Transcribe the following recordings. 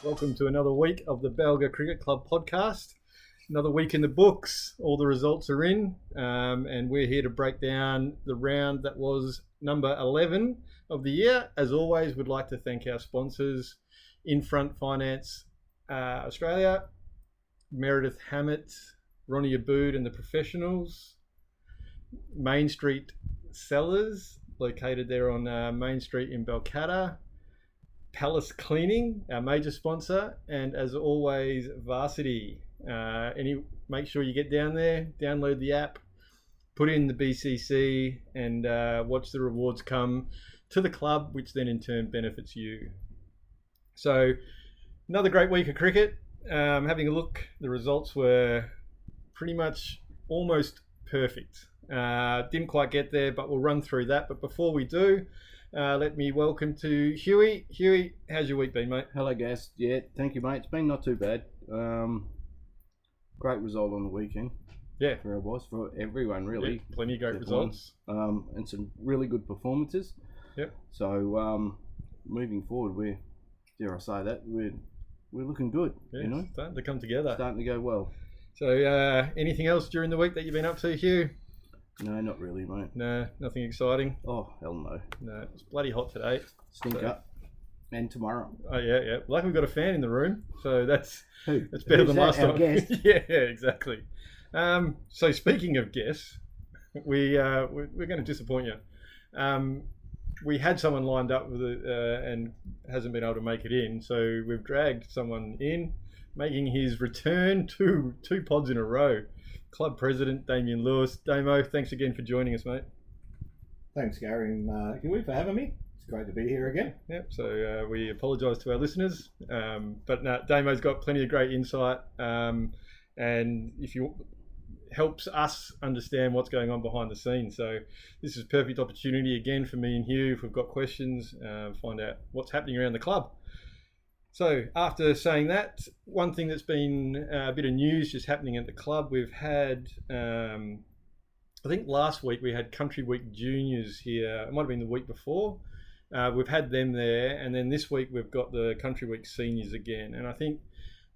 Welcome to another week of the Balga Cricket Club podcast. Another week in the books. All the results are in, and we're here to break down the round that was number 11 of the year. As always, we'd like to thank our sponsors, Infront Finance Australia, Meredith Hammett, Ronnie Abood and the Professionals, Main Street Cellars, located there on Main Street in Balcatta, Palace Cleaning, our major sponsor, and as always, Varsity. Make sure you get down there, download the app, put in the BCC, and watch the rewards come to the club, which then in turn benefits you. So, another great week of cricket. Having a look, the results were pretty much almost perfect. Didn't quite get there, but we'll run through that. But before we do, let me welcome to Hewey. Hewey, how's your week been, mate? Hello, Gaz. Yeah, thank you, mate. It's been not too bad. Great result on the weekend. Yeah. For our boys, for everyone, really. Yeah, plenty of great results. And some really good performances. Yep. So, moving forward, dare I say that, we're looking good, Yeah, starting to come together. Starting to go well. So, anything else during the week that you've been up to, Hugh? No, not really, mate. No, nothing exciting. Oh, hell no. No, it's bloody hot today. Stink up. And tomorrow. Oh, yeah. Luckily we've got a fan in the room, so that's better Who's than that, last our time. guest? Yeah, exactly. So speaking of guests, we're going to disappoint you. We had someone lined up with and hasn't been able to make it in, so we've dragged someone in, making his return to two pods in a row. Club President Damien Lewis. Damo, thanks again for joining us, mate. Thanks, Gary and Hewey, for having me. It's great to be here again. Yep, so we apologise to our listeners, but no, Damo's got plenty of great insight, and if you helps us understand what's going on behind the scenes. So this is a perfect opportunity again for me and Hugh, if we've got questions, find out what's happening around the club. So after saying that, one thing that's been a bit of news just happening at the club, we've had, I think last week we had Country Week Juniors here. It might have been the week before. We've had them there, and then this week we've got the Country Week Seniors again. And I think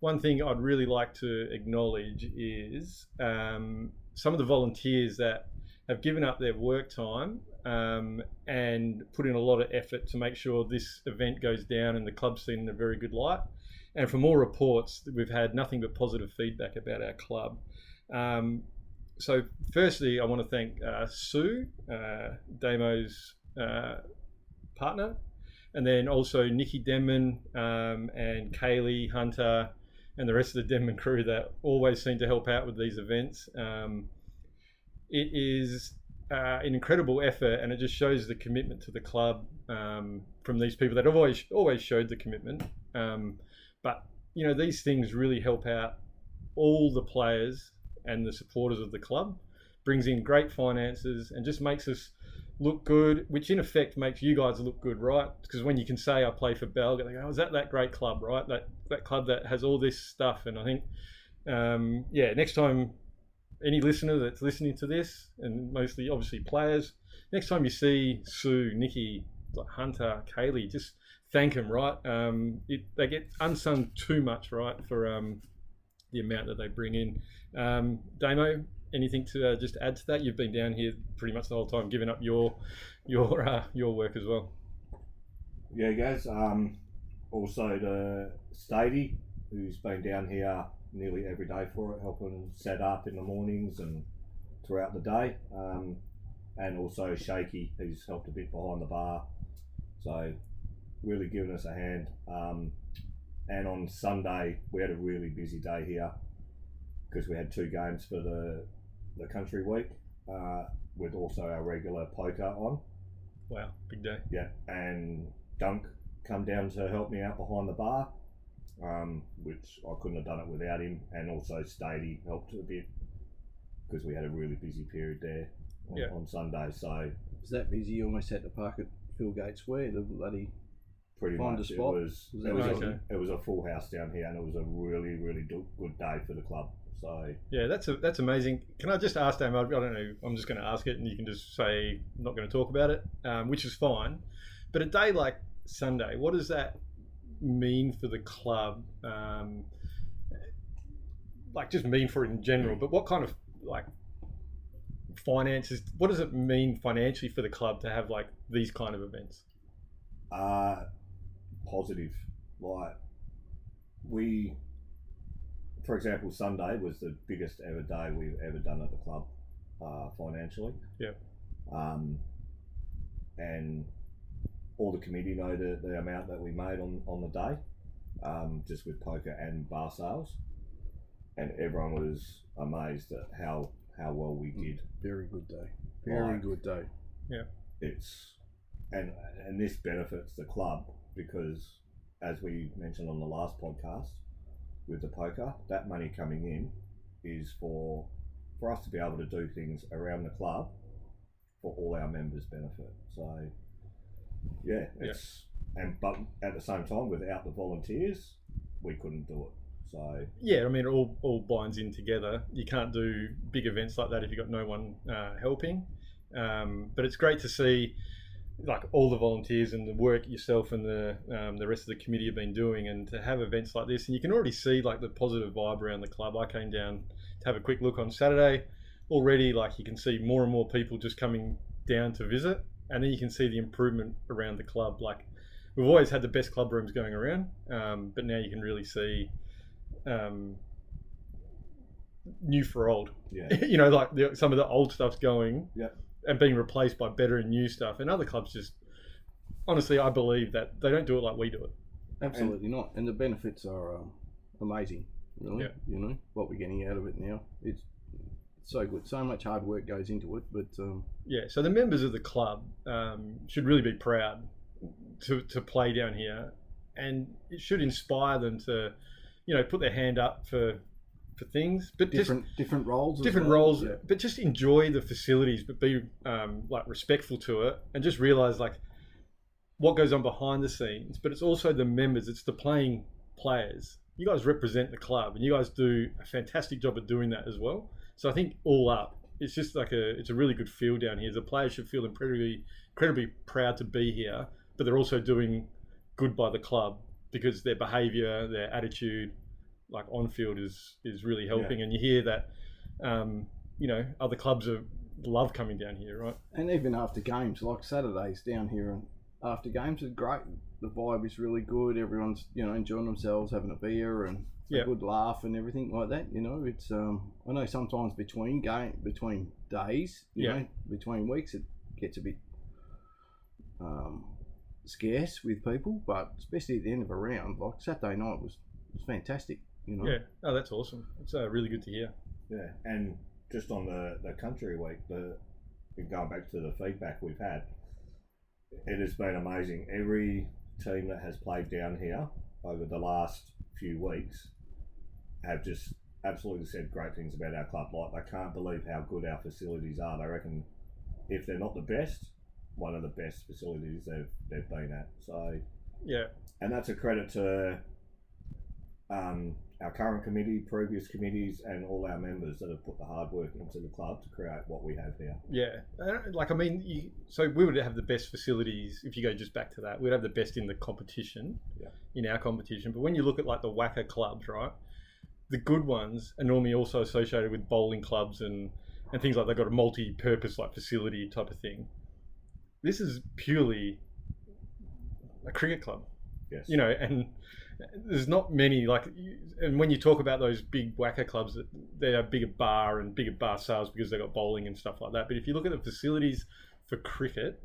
one thing I'd really like to acknowledge is some of the volunteers that have given up their work time and put in a lot of effort to make sure this event goes down and the club's seen in a very good light. And from all reports, we've had nothing but positive feedback about our club. So firstly, I want to thank Sue, Damo's partner, and then also Nikki Denman and Kaylee Hunter and the rest of the Denman crew that always seem to help out with these events. It is an incredible effort, and it just shows the commitment to the club from these people that have always showed the commitment. But you know, these things really help out all the players and the supporters of the club. Brings in great finances and just makes us look good, which in effect makes you guys look good, right? Because when you can say I play for Balga, they go, "Oh, is that great club, right? That club that has all this stuff." And I think, next time any listener that's listening to this, and mostly obviously players, next time you see Sue, Nikki, Hunter, Kaylee, just thank them, right? They get unsung too much, right, for the amount that they bring in. Damo, anything to just add to that? You've been down here pretty much the whole time, giving up your work as well. Yeah, guys. Also to Stady, who's been down here nearly every day for it, helping set up in the mornings and throughout the day. And also Shaky, who's helped a bit behind the bar. So really giving us a hand. And on Sunday, we had a really busy day here because we had 2 games for the Country Week, with also our regular poker on. Wow, big day. Yeah, and Dunk come down to help me out behind the bar, which I couldn't have done it without him. And also Stady helped a bit because we had a really busy period there on Sunday. So Was that busy? You almost had to park at Phil Gates Square, the bloody pretty find much a spot. It was a full house down here, and it was a really, really good day for the club. So yeah, that's amazing. Can I just ask, Damo? I don't know. I'm just going to ask it, and you can just say I'm not going to talk about it, which is fine. But a day like Sunday, what does that mean for the club? Like just mean for it in general, but what kind of like finances? What does it mean financially for the club to have like these kind of events? Positive. Like for example, Sunday was the biggest ever day we've ever done at the club financially. Yeah. And all the committee know the amount that we made on the day, just with poker and bar sales, and everyone was amazed at how well we did. Very good day. Very good day. Yeah. And this benefits the club because, as we mentioned on the last podcast, with the poker, that money coming in is for us to be able to do things around the club for all our members' benefit. So but at the same time, without the volunteers, we couldn't do it. So yeah, I mean, it all binds in together. You can't do big events like that if you've got no one helping. But it's great to see like all the volunteers and the work yourself and the rest of the committee have been doing, and to have events like this, and you can already see like the positive vibe around the club. I came down to have a quick look on Saturday. Already, like you can see more and more people just coming down to visit, and then you can see the improvement around the club. Like we've always had the best club rooms going around, but now you can really see new for old. yeah, You know, like some of the old stuff's going. Yeah. And being replaced by better and new stuff. And other clubs just, honestly, I believe that they don't do it like we do it. Absolutely not. And the benefits are amazing, really. Yeah. You know, what we're getting out of it now. It's so good. So much hard work goes into it. But yeah, so the members of the club should really be proud to play down here. And it should inspire them to, you know, put their hand up for things, but different roles. Different roles, yeah. But just enjoy the facilities, but be like respectful to it, and just realize like what goes on behind the scenes. But it's also the members, it's the playing players. You guys represent the club, and you guys do a fantastic job of doing that as well. So I think all up, it's just like it's a really good feel down here. The players should feel incredibly proud to be here, but they're also doing good by the club because their behaviour, their attitude, like on field is really helping. And you hear that you know, other clubs love coming down here, right? And even after games, like Saturdays down here, and after games is great. The vibe is really good. Everyone's, you know, enjoying themselves, having a beer and a good laugh and everything like that. You know, it's I know sometimes between days, you know, between weeks, it gets a bit scarce with people, but especially at the end of a round, like Saturday night was fantastic. You know? Yeah, oh, that's awesome. It's really good to hear. Yeah, and just on the country week, going back to the feedback we've had, it has been amazing. Every team that has played down here over the last few weeks have just absolutely said great things about our club. Like, they can't believe how good our facilities are. They reckon if they're not the best, one of the best facilities they've been at. So yeah, and that's a credit to our current committee, previous committees, and all our members that have put the hard work into the club to create what we have here. Yeah, like I mean, so we would have the best facilities if you go just back to that. We'd have the best in the competition, in our competition. But when you look at like the WACA clubs, right, the good ones are normally also associated with bowling clubs and things like they've got a multi-purpose like facility type of thing. This is purely a cricket club. Yes. You know, and there's not many like, and when you talk about those big WACA clubs, they have bigger bar sales because they've got bowling and stuff like that. But if you look at the facilities for cricket,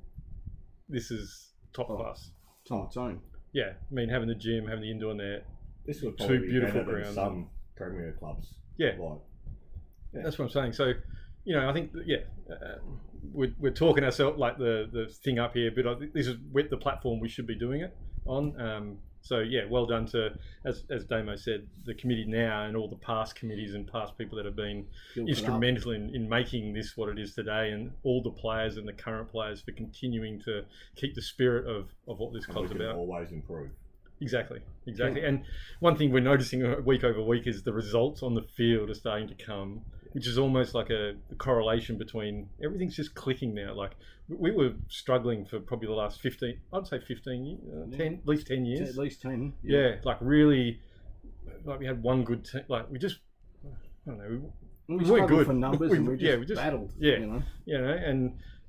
this is top class. It's on its own. Yeah, I mean, having the gym, having the indoor net, This would two probably be beautiful better than grounds. some premier clubs. Yeah. Like, that's what I'm saying. So, you know, I think we're talking ourselves like the thing up here, but I think this is the platform we should be doing it on. So yeah, well done to, as Damo said, the committee now and all the past committees and past people that have been instrumental in making this what it is today, and all the players and the current players for continuing to keep the spirit of what this club's about. Always improve. Exactly. And one thing we're noticing week over week is the results on the field are starting to come. which is almost like a correlation between everything's just clicking now. Like we were struggling for probably the last 15, I'd say 15 years, 10, at least 10 years. At least 10. Yeah, like really, like we had one good team. Like we just, I don't know, We weren't good for numbers, and we just battled. Yeah, you know?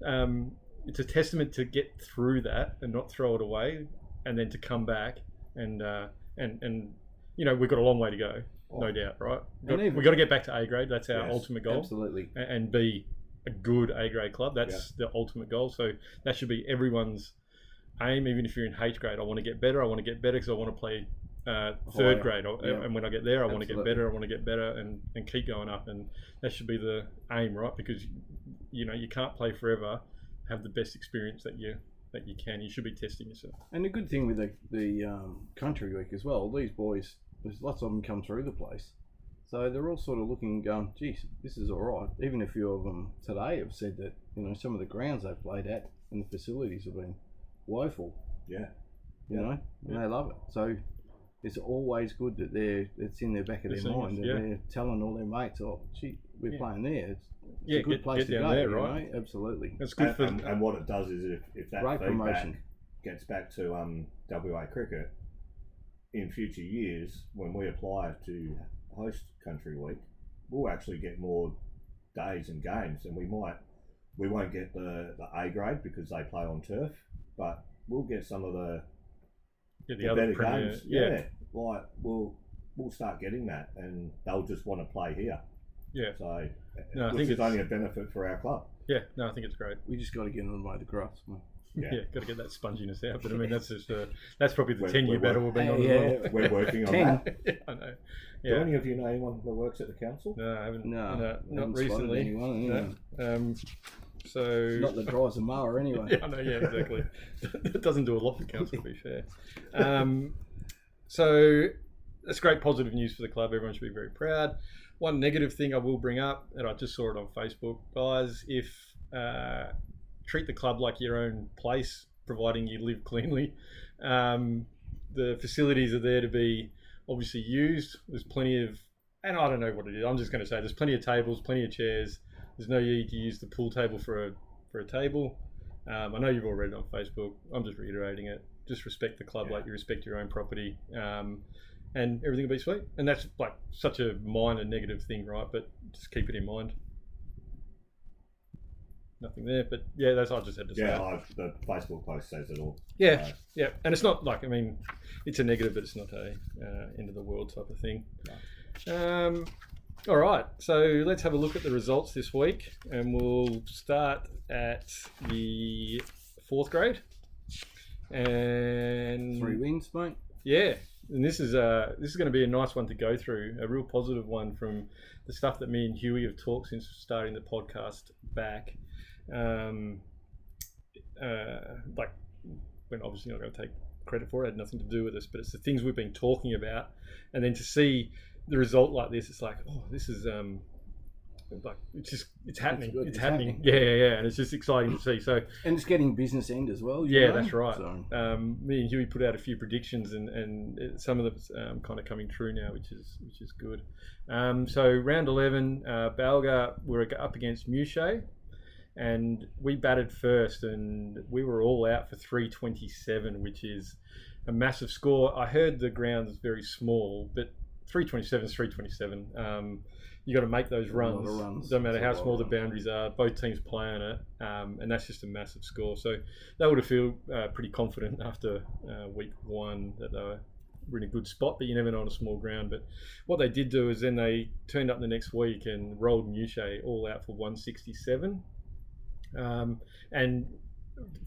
And it's a testament to get through that and not throw it away, and then to come back and we've got a long way to go, no doubt, right? We've got to get back to A grade. That's our ultimate goal. Absolutely. And be a good A grade club. That's the ultimate goal. So that should be everyone's aim. Even if you're in H grade, I want to get better. I want to get better because I want to play third grade. And when I get there, I want to get better. I want to get better and keep going up. And that should be the aim, right? Because you can't play forever. Have the best experience that you can. You should be testing yourself. And the good thing with the country week as well, these boys, there's lots of them come through the place, so they're all sort of looking and going, geez, this is all right. Even a few of them today have said that some of the grounds they've played at and the facilities have been woeful. Yeah. And they love it. So it's always good that it's in their back of their mind and they're telling all their mates, oh, gee, we're playing there. It's a good place to go there, right? Absolutely. That's good for and what it does is if that great feedback promotion gets back to WA cricket in future years, when we apply to host Country Week, we'll actually get more days and games, and we won't get the A grade because they play on turf, but we'll get some of the other better premier, games. Like we'll start getting that, and they'll just want to play here. Yeah. So, I which think is only a benefit for our club. Yeah. No, I think it's great. We just got to get them away the grass. Yeah, got to get that sponginess out. But I mean, that's just that's probably the 10-year battle we've been on as well. We're working on that. Yeah, I know. Do any of you know anyone that works at the council? No, I haven't. No, not recently. Anyone, no. So not that drives a mower anyway. Yeah, I know. Yeah, exactly. It doesn't do a lot for council, to be fair. So that's great positive news for the club. Everyone should be very proud. One negative thing I will bring up, and I just saw it on Facebook, guys, if treat the club like your own place, providing you live cleanly. The facilities are there to be obviously used. There's plenty of, and I don't know what it is, I'm just going to say there's plenty of tables, plenty of chairs. There's no need to use the pool table for a table. I know you've all read it on Facebook. I'm just reiterating it. Just respect the club like you respect your own property. And everything will be sweet. And that's like such a minor negative thing, right? But just keep it in mind. Nothing there, but yeah, that's I just had to say. Yeah, the Facebook post says it all. Yeah, yeah, and it's not like, I mean, it's a negative, but it's not a end of the world type of thing. No. All right, so let's have a look at the results this week, and we'll start at the 4th grade. And 3 wins, mate. Yeah, and this is going to be a nice one to go through, a real positive one from the stuff that me and Hewey have talked since starting the podcast back. Like, we're obviously not going to take credit for it. It had nothing to do with us, but it's the things we've been talking about, and then to see the result like this, it's like, oh, this is like it's happening. It's happening. Yeah, and it's just exciting to see. So, and it's getting business end as well. Yeah, that's right. So. Me and Hewey put out a few predictions, and some of them kind of coming true now, which is good. So round 11, Balga were up against Mouchet, and we batted first, and we were all out for 327, which is a massive score. I heard the ground is very small, but 327 is 327. You got to make those runs. Doesn't matter how small the boundaries are. Both teams play on it, and that's just a massive score. So they would have feel pretty confident after week 1 that they were in a good spot. But you never know on a small ground. But what they did do is then they turned up the next week and rolled Mouchet all out for 167. And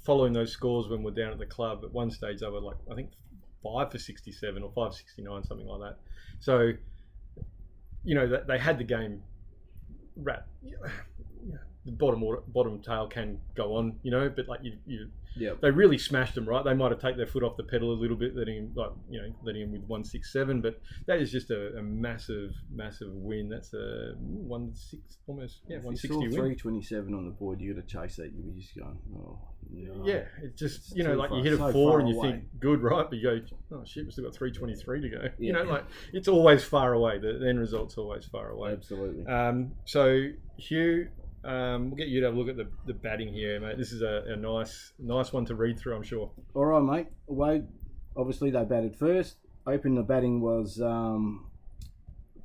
following those scores when we're down at the club, at one stage they were like, I think 5 for 67 or 5 for 69, something like that. So, you know, they had the game wrapped. the bottom tail can go on, you know, but like Yep. they really smashed them, right? They might have taken their foot off the pedal a little bit, letting him with 167, but that is just a massive win. That's a 160 almost, yeah, 160 win. 327 on the board, you got to chase that. You'll be just going, oh, no. Yeah, it's just, It's you know, too like far- you hit a so 4 far and you away. think good, right? But you go, oh shit, we've still got 323 to go. Yeah. You know, like it's always far away. The end result's always far away. Absolutely. So Hugh, we'll get you to have a look at the batting here, mate. This is a nice one to read through, I'm sure. All right, mate. Wade, obviously they batted first. Open the batting was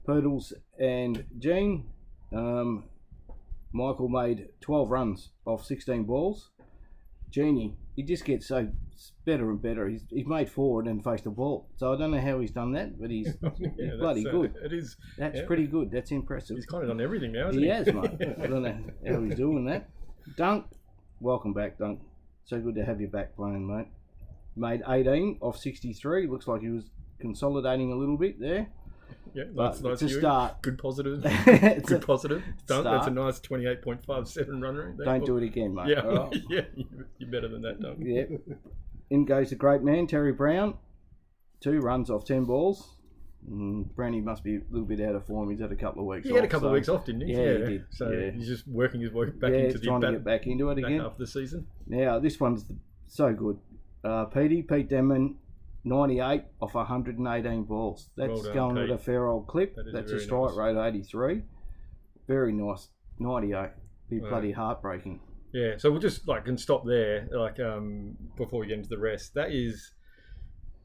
Poodles and Jean. Michael made 12 runs off 16 balls. Jeannie, he just gets so better and better. He's made 4 and then faced the ball. So I don't know how he's done that, but he's bloody good. It is. That's pretty good. That's impressive. He's kind of done everything now, hasn't he? He has, mate. I don't know how he's doing that. Dunk, welcome back, Dunk. So good to have you back playing, mate. Made 18 off 63. Looks like he was consolidating a little bit there. Yeah, But nice. it's a start. Good positive. It's Good a positive. Dunk, that's a start. nice 28.57 run rate. Don't do it again, mate. Yeah, all right? yeah, you're better than that, Dunk. Yeah. In goes the great man, Terry Brown. 2 runs off 10 balls. Brownie must be a little bit out of form. He's had a couple of weeks off. He had a couple of weeks off, didn't he? Yeah, he did. So Yeah. he's just working his way back Yeah, into he's the trying to get back into it back again. half of the season. Now, this one's so good. Pete Denman, 98 off 118 balls. That's Well done, going Pete. at a fair old clip. That is That's very a strike nice. rate of 83. Very nice. 98. Be Wow. bloody heartbreaking. Yeah, so we'll just can stop there, before we get into the rest. That is,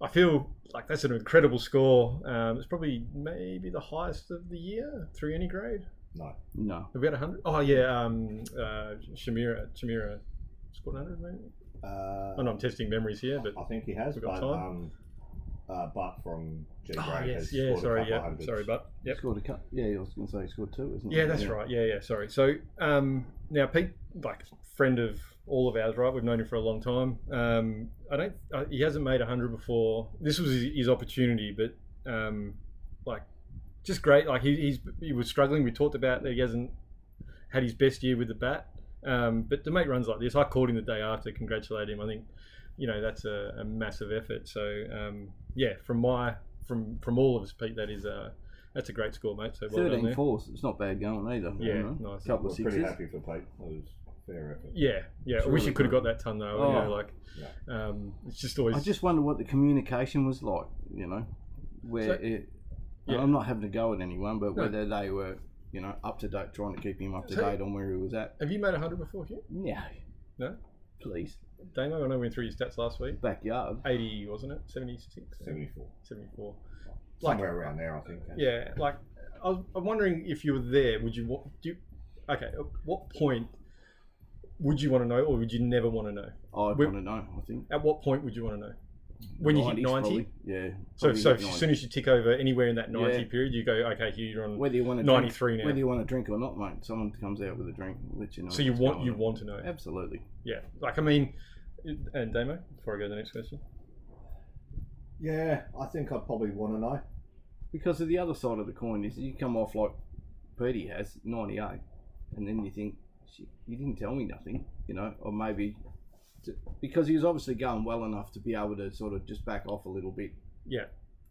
I feel like that's an incredible score. It's probably maybe the highest of the year through any grade. No. Have we had 100? Oh yeah, Shamira scored 100 maybe. Oh no, I'm testing memories here, but I think he has, We've got but from G oh grade yes, has yeah, scored a sorry, couple of yeah, hundreds. sorry, but yep. Scored a couple. Yeah, I was going to say he scored 2, isn't he? Yeah, that's right. Yeah, sorry. So now Pete, friend of all of ours, right? We've known him for a long time. He hasn't made 100 before. This was his opportunity, but just great. Like he was struggling. We talked about that he hasn't had his best year with the bat. But to make runs like this, I called him the day after, congratulate him. I think, that's a massive effort. So from all of us, Pete, that's a great score, mate. So well done 13 there. fours. It's not bad going either. Yeah, you know. nice. Couple of We're pretty sixes. happy for Pete. It was fair effort. Yeah. It's I wish really he could have good. got that ton though. Oh. It's just always. I just wonder what the communication was like, where I'm not having to go at anyone, but No. whether they were, up to date, trying to keep him up to So- date on where he was at. Have you made 100 before, Hugh? Yeah. No? Please. Damo, I know we went through your stats last week. Backyard. 80, wasn't it? 76? 74. 74. Somewhere around there, I think. Yeah, I'm wondering if you were there, would you at what point would you want to know, or would you never want to know? I'd want to know, I think. At what point would you want to know? When you hit 90s 90? probably. Yeah. So probably as hit 90. soon as you tick over anywhere in that 90 Yeah. period, you go, okay, Hugh, you're on Whether you want to 93 drink, now. Whether you want to drink or not, mate. Someone comes out with a drink, let you know. So you what's want going on. want to know. Absolutely. Yeah. And Damo, before I go to the next question. Yeah, I think I'd probably want to know. Because of the other side of the coin is you come off like Petey has, 98, and then you think, shit, you didn't tell me nothing, or maybe because he was obviously going well enough to be able to sort of just back off a little bit. Yeah.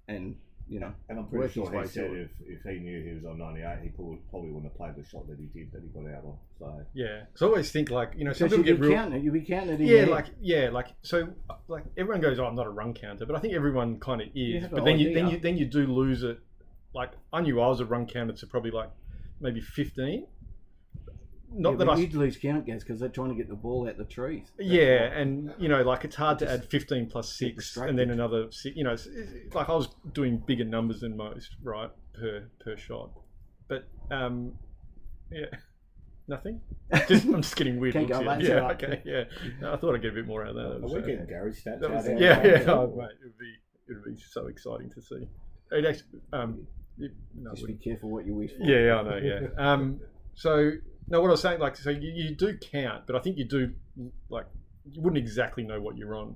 And, And I'm work pretty his sure way he said through it. if he knew he was on 98, he probably wouldn't have played the shot that he did, that he got out on. So Yeah. So I always think some Because people you'll get be real. counting it. You'll be counting it in Yeah, your head. Everyone goes, "Oh, I'm not a run counter," but I think everyone kind of is. You have But an then idea. then you do lose it. I knew I was a run counter to probably maybe 15. Not that You'd lose count, Gaz, because they're trying to get the ball out the trees. Yeah, and it's hard to add 15 plus 6 distracted. and then another 6. It's like I was doing bigger numbers than most, right, per shot. But yeah, nothing. I'm just getting weird Keep looks going, here. mate, Yeah, it's all okay, yeah. No, I thought I'd get a bit more out of that. are we getting Gary's stats That out was, there? yeah. Oh, mate, it would be so exciting to see. It actually, Just be careful what you wish for. yeah, I know. Yeah. So no, what I was saying, so you do count, but I think you do you wouldn't exactly know what you're on.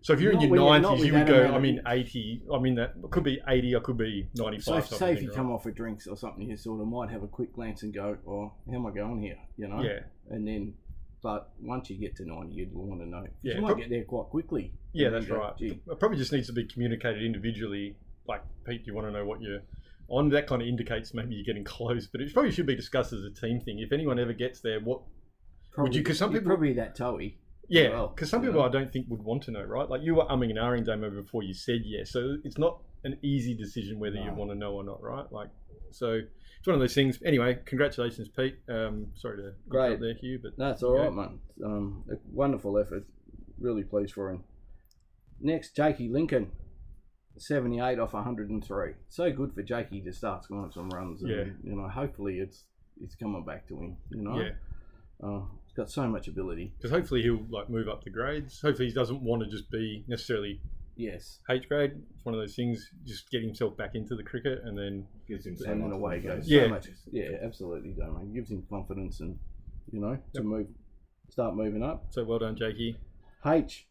So if you're in Not your when you're- not 90s, with you would that go, amount of- I'm in 80. I mean, that could be 80, I could be 95. So type of say if thing, you right? come off with drinks or something, you sort of might have a quick glance and go, "Oh, how am I going here?" You know. Yeah. And then, but once you get to 90, you'd want to know. Yeah, You might get there quite quickly. Yeah, And then that's go, right. "Gee." It probably just needs to be communicated individually. Like, Pete, you want to know what you're on? That kind of indicates maybe you're getting close, but it probably should be discussed as a team thing. If anyone ever gets there, what Probably, you- 'cause some you're people- probably that toey. Yeah, well, because some you people know. I don't think would want to know, right? Like you were umming and ahhing, Damo, before you said yes. So it's not an easy decision whether you No. want to know or not, right? Like, so it's one of those things. Anyway, congratulations, Pete. Sorry to Great. interrupt there, Hugh, but No, it's all Yeah. right, man. A wonderful effort. Really pleased for him. Next, Jakey Lincoln, 78 off 103. So good for Jakey to start scoring some runs. And, Yeah. you know, hopefully it's coming back to him. You know. yeah, He's got so much ability. because hopefully he'll like move up the grades. Hopefully he doesn't want to just be necessarily Yes. H grade. It's one of those things. Just get himself back into the cricket, and then Gives him so And then much away he goes. confidence. Yeah. So much. Yeah, absolutely, Damo. Gives him confidence and, you know, to Yep. start moving up. so well done, Jakey. H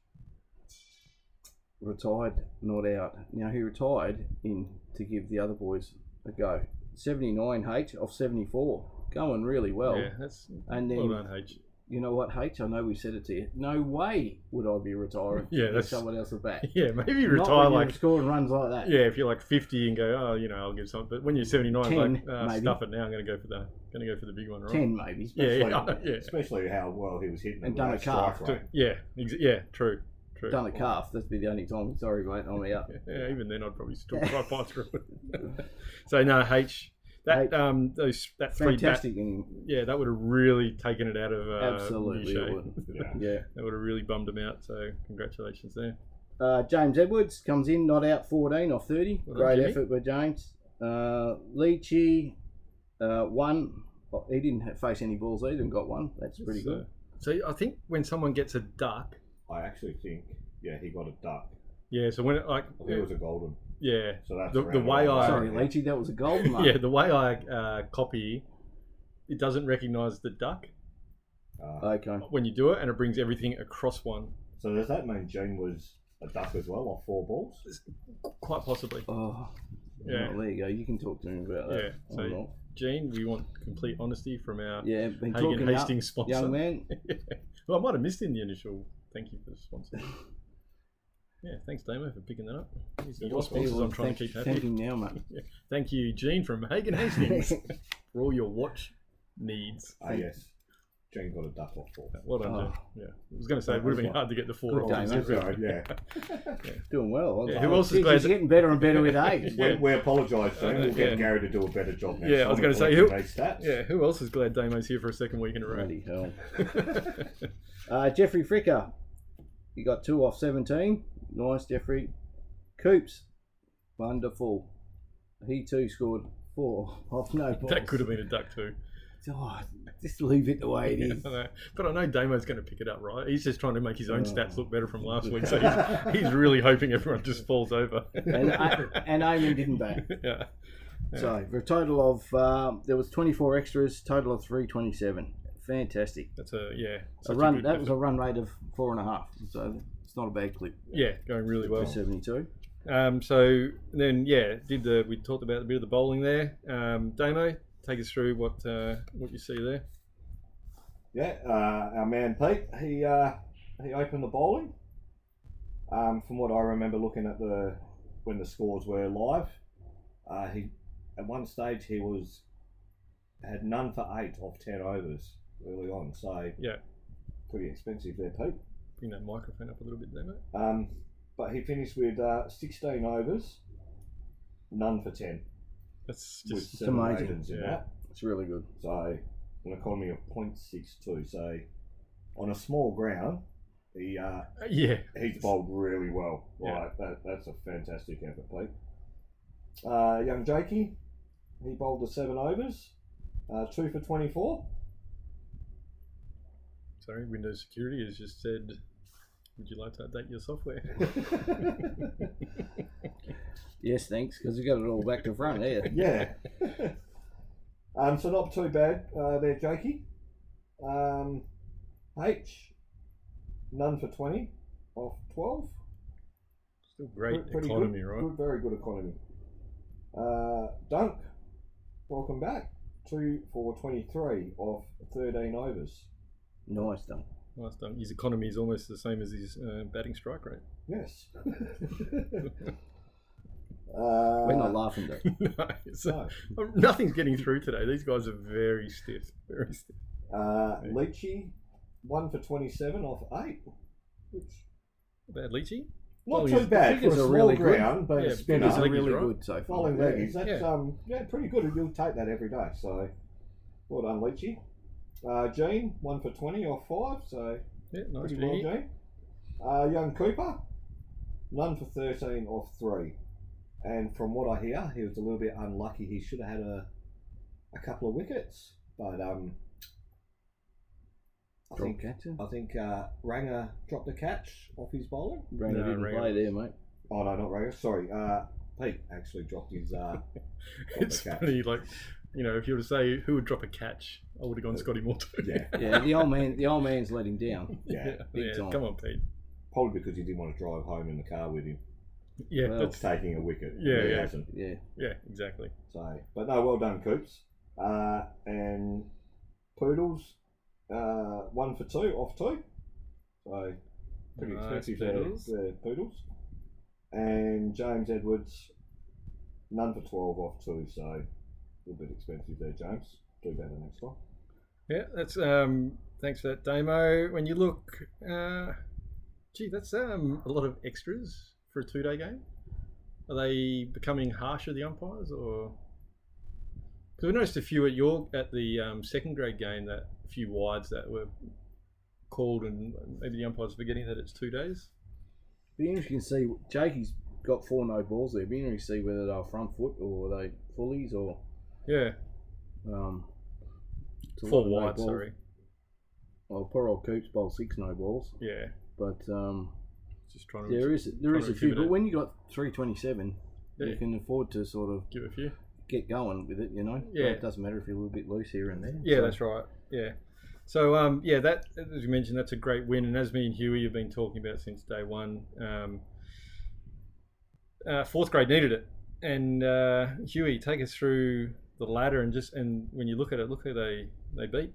retired, not out. Now he retired in to give the other boys a go. 79 H off 74, going really well. Yeah, that's And then well done, H. you know what, H? I know we said it to you. No way would I be retiring. Yeah, if that's- someone else is back. Yeah, maybe you Not retire when like you're scoring runs like that. yeah, if you're like 50 and go, oh, you know, I'll give something. But when you're 79, 10, it's like maybe. stuff it now. I'm going to go for the big one, right? 10 maybe. Yeah, Especially, yeah. especially how well he was hitting And the done a last calf. strike rate. Yeah, true. Done a calf. That'd be the only time. Sorry, mate. I'm out. Yeah, even then I'd probably still try fight through it. So no, H. That that three bat, Fantastic inning. yeah, that would have really taken it out of Absolutely, Uche. it would. Yeah. Yeah. That would have really bummed him out. So congratulations there. James Edwards comes in, not out, 14 off 30. Well done, Great Jimmy. effort by James. Leachy, 1. Oh, he didn't face any balls either and got 1. That's pretty good. So I think when someone gets a duck, I actually think, yeah, he got a duck. yeah. So when it like I think it was a golden. yeah, So that's The around way what I- Sorry, Leachy, that was a golden one. yeah, the way I copy, it doesn't recognise the duck Okay. when you do it, and it brings everything across one. So does that mean Gene was a duck as well, off 4 balls? Quite possibly. Oh, Yeah. well, there you go. You can talk to him about that. Yeah, so- I'm not. Gene, we want complete honesty from our Yeah, been Hagen talking Hastings up, sponsor. young man. Well, I might have missed in the initial thank you for the sponsor. Yeah, thanks, Damo, for picking that up. These are your sponsors I'm trying to keep Thank happy. him now, mate. Thank you, Gene from Hagen Hastings, for all your watch needs. Ah, yes. Gene got a duck off 4. Well done, Oh. Gene. Yeah, I was going to say it would have been hard to get the 4 Good rolls. day, That's right, yeah. Doing well. Yeah, who else is glad He's that- getting better and better with age. Yeah. We apologise, Gene. We'll get Yeah. Gary to do a better job next Yeah, I time. was gonna of say, collecting who- these stats. Yeah, who else is glad Damo's here for a second week in a row? Bloody hell. Jeffrey Fricker, he got 2 off 17. Nice, Jeffrey. Coops, wonderful. He too scored 4 off no balls. That could have been a duck too. Oh, just leave it the way it Yeah, is. I know. But I know Damo's going to pick it up, right? He's just trying to make his own Oh. stats look better from last week, so he's really hoping everyone just falls over. And Eamon didn't bat. Yeah. So for a total of there was 24 extras, total of 327. Fantastic. That's a A such run good that was a effort. run rate of 4.5. So it's not a bad clip. Yeah, going really For well. 72. So then we talked about a bit of the bowling there. Damo, take us through what you see there. Yeah, our man Pete, he opened the bowling. From what I remember looking at when the scores were live, he at one stage he had none for 8 off 10 overs early on. So Yeah. pretty expensive there, Pete. Bring that microphone up a little bit, Damo. But he finished with 16 overs, none for 10, That's with just 7 amazing. maidens in Yeah. that. It's really good. So an economy of 0.62. So on a small ground, he's bowled really well. Yeah. That's a fantastic effort, Pete. Young Jakey, he bowled the 7 overs, 2 for 24. Sorry, Windows Security has just said, would you like to update your software? Yes, thanks, because we got it all back to front there. Yeah. So not too bad there, Jakey. H, none for 20 off 12. Still great Pretty economy, good, right? Good, very good economy. Dunk, welcome back. 2 for 23 off 13 overs. Nice done. Nice done. His economy is almost the same as his batting strike rate. Yes. We're not laughing, though. No, nothing's getting through today. These guys are very stiff. Very stiff. Leachy, 1 for 27 off 8. Which Bad Leachy? not Well, too bad for a figures are small really good. ground, but Yeah, a spinner. figures These are are leggies, really right? good so far. Falling Yeah. leggies. That's pretty good. You'll take that every day. So well done, Leachy. Gene, 1 for 20 off 5. So Yeah, nice. pretty well, Genie. Gene. Young Cooper, none for 13 off 3. And from what I hear, he was a little bit unlucky. He should have had a couple of wickets, but I think Ranger dropped a catch off his bowling. Ranger didn't play there, mate. Oh no, not Ranger. Sorry, Pete actually dropped his. It's funny, like, you know, if you were to say who would drop a catch, I would have gone Scotty Moore too. Yeah, Yeah, the old man's let him down. yeah. Big time. Come on, Pete. Probably because he didn't want to drive home in the car with him. Yeah, Well, That's taking a wicket. Yeah, He yeah. hasn't. Yeah. yeah, exactly. So, but no, well done, Coops. And Poodles, 1 for 2 off 2. So pretty Nice, expensive Poodles. there, Poodles. And James Edwards, none for 12 off 2. So a little bit expensive there, James. Do better next time. Yeah, that's thanks for that, Damo. When you look, that's a lot of extras for a 2-day game. Are they becoming harsher, the umpires, or? Because we noticed a few at the second grade game, that a few wides that were called, and maybe the umpires are forgetting that it's 2 days. Be interesting to see. Jakey's got 4 no balls there. Be interesting to see whether they're front foot or they fullies or Yeah, it's a 4 lot of no wide. balls. Sorry. Well, poor old Coops bowled 6 no balls, Yeah, but just trying to there is a few. intimidate. But when you got 327, Yeah. you can afford to sort of give a few. get going with it. You know. Yeah. It doesn't matter if you're a little bit loose here and there. Yeah, So, that's right. Yeah. So that, as you mentioned, that's a great win, and as me and Hewey have been talking about since day one, fourth grade needed it. And Hewey, take us through the ladder and when you look at it, look who they beat.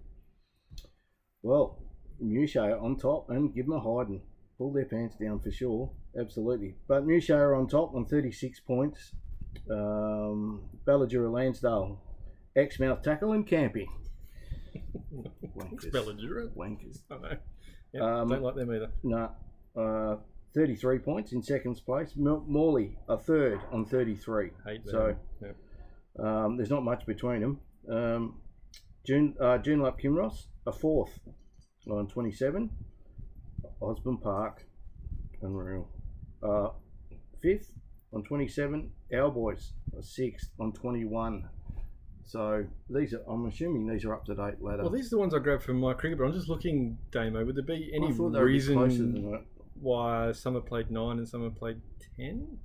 Well, Mewshare on top, and give them a hiding. Pull their pants down for sure, absolutely. But Mewshare on top on 36 points. Balladura Lansdale, Exmouth tackle and camping. Wankers. Belladura. Wankers. I know. Yeah, don't like them either. No. 33 points in second place. Morley, a third on 33. Hate them. So yeah. there's not much between them. Joondalup Kinross, a fourth on 27. Osborne Park, unreal. Fifth on 27. Our Boys, a sixth on 21. So I'm assuming these are up to date ladder. Well, these are the ones I grabbed from my cricket, but I'm just looking, Damo. Would there be any I thought they would be closer reason than that. why some have played 9 and some have played 10?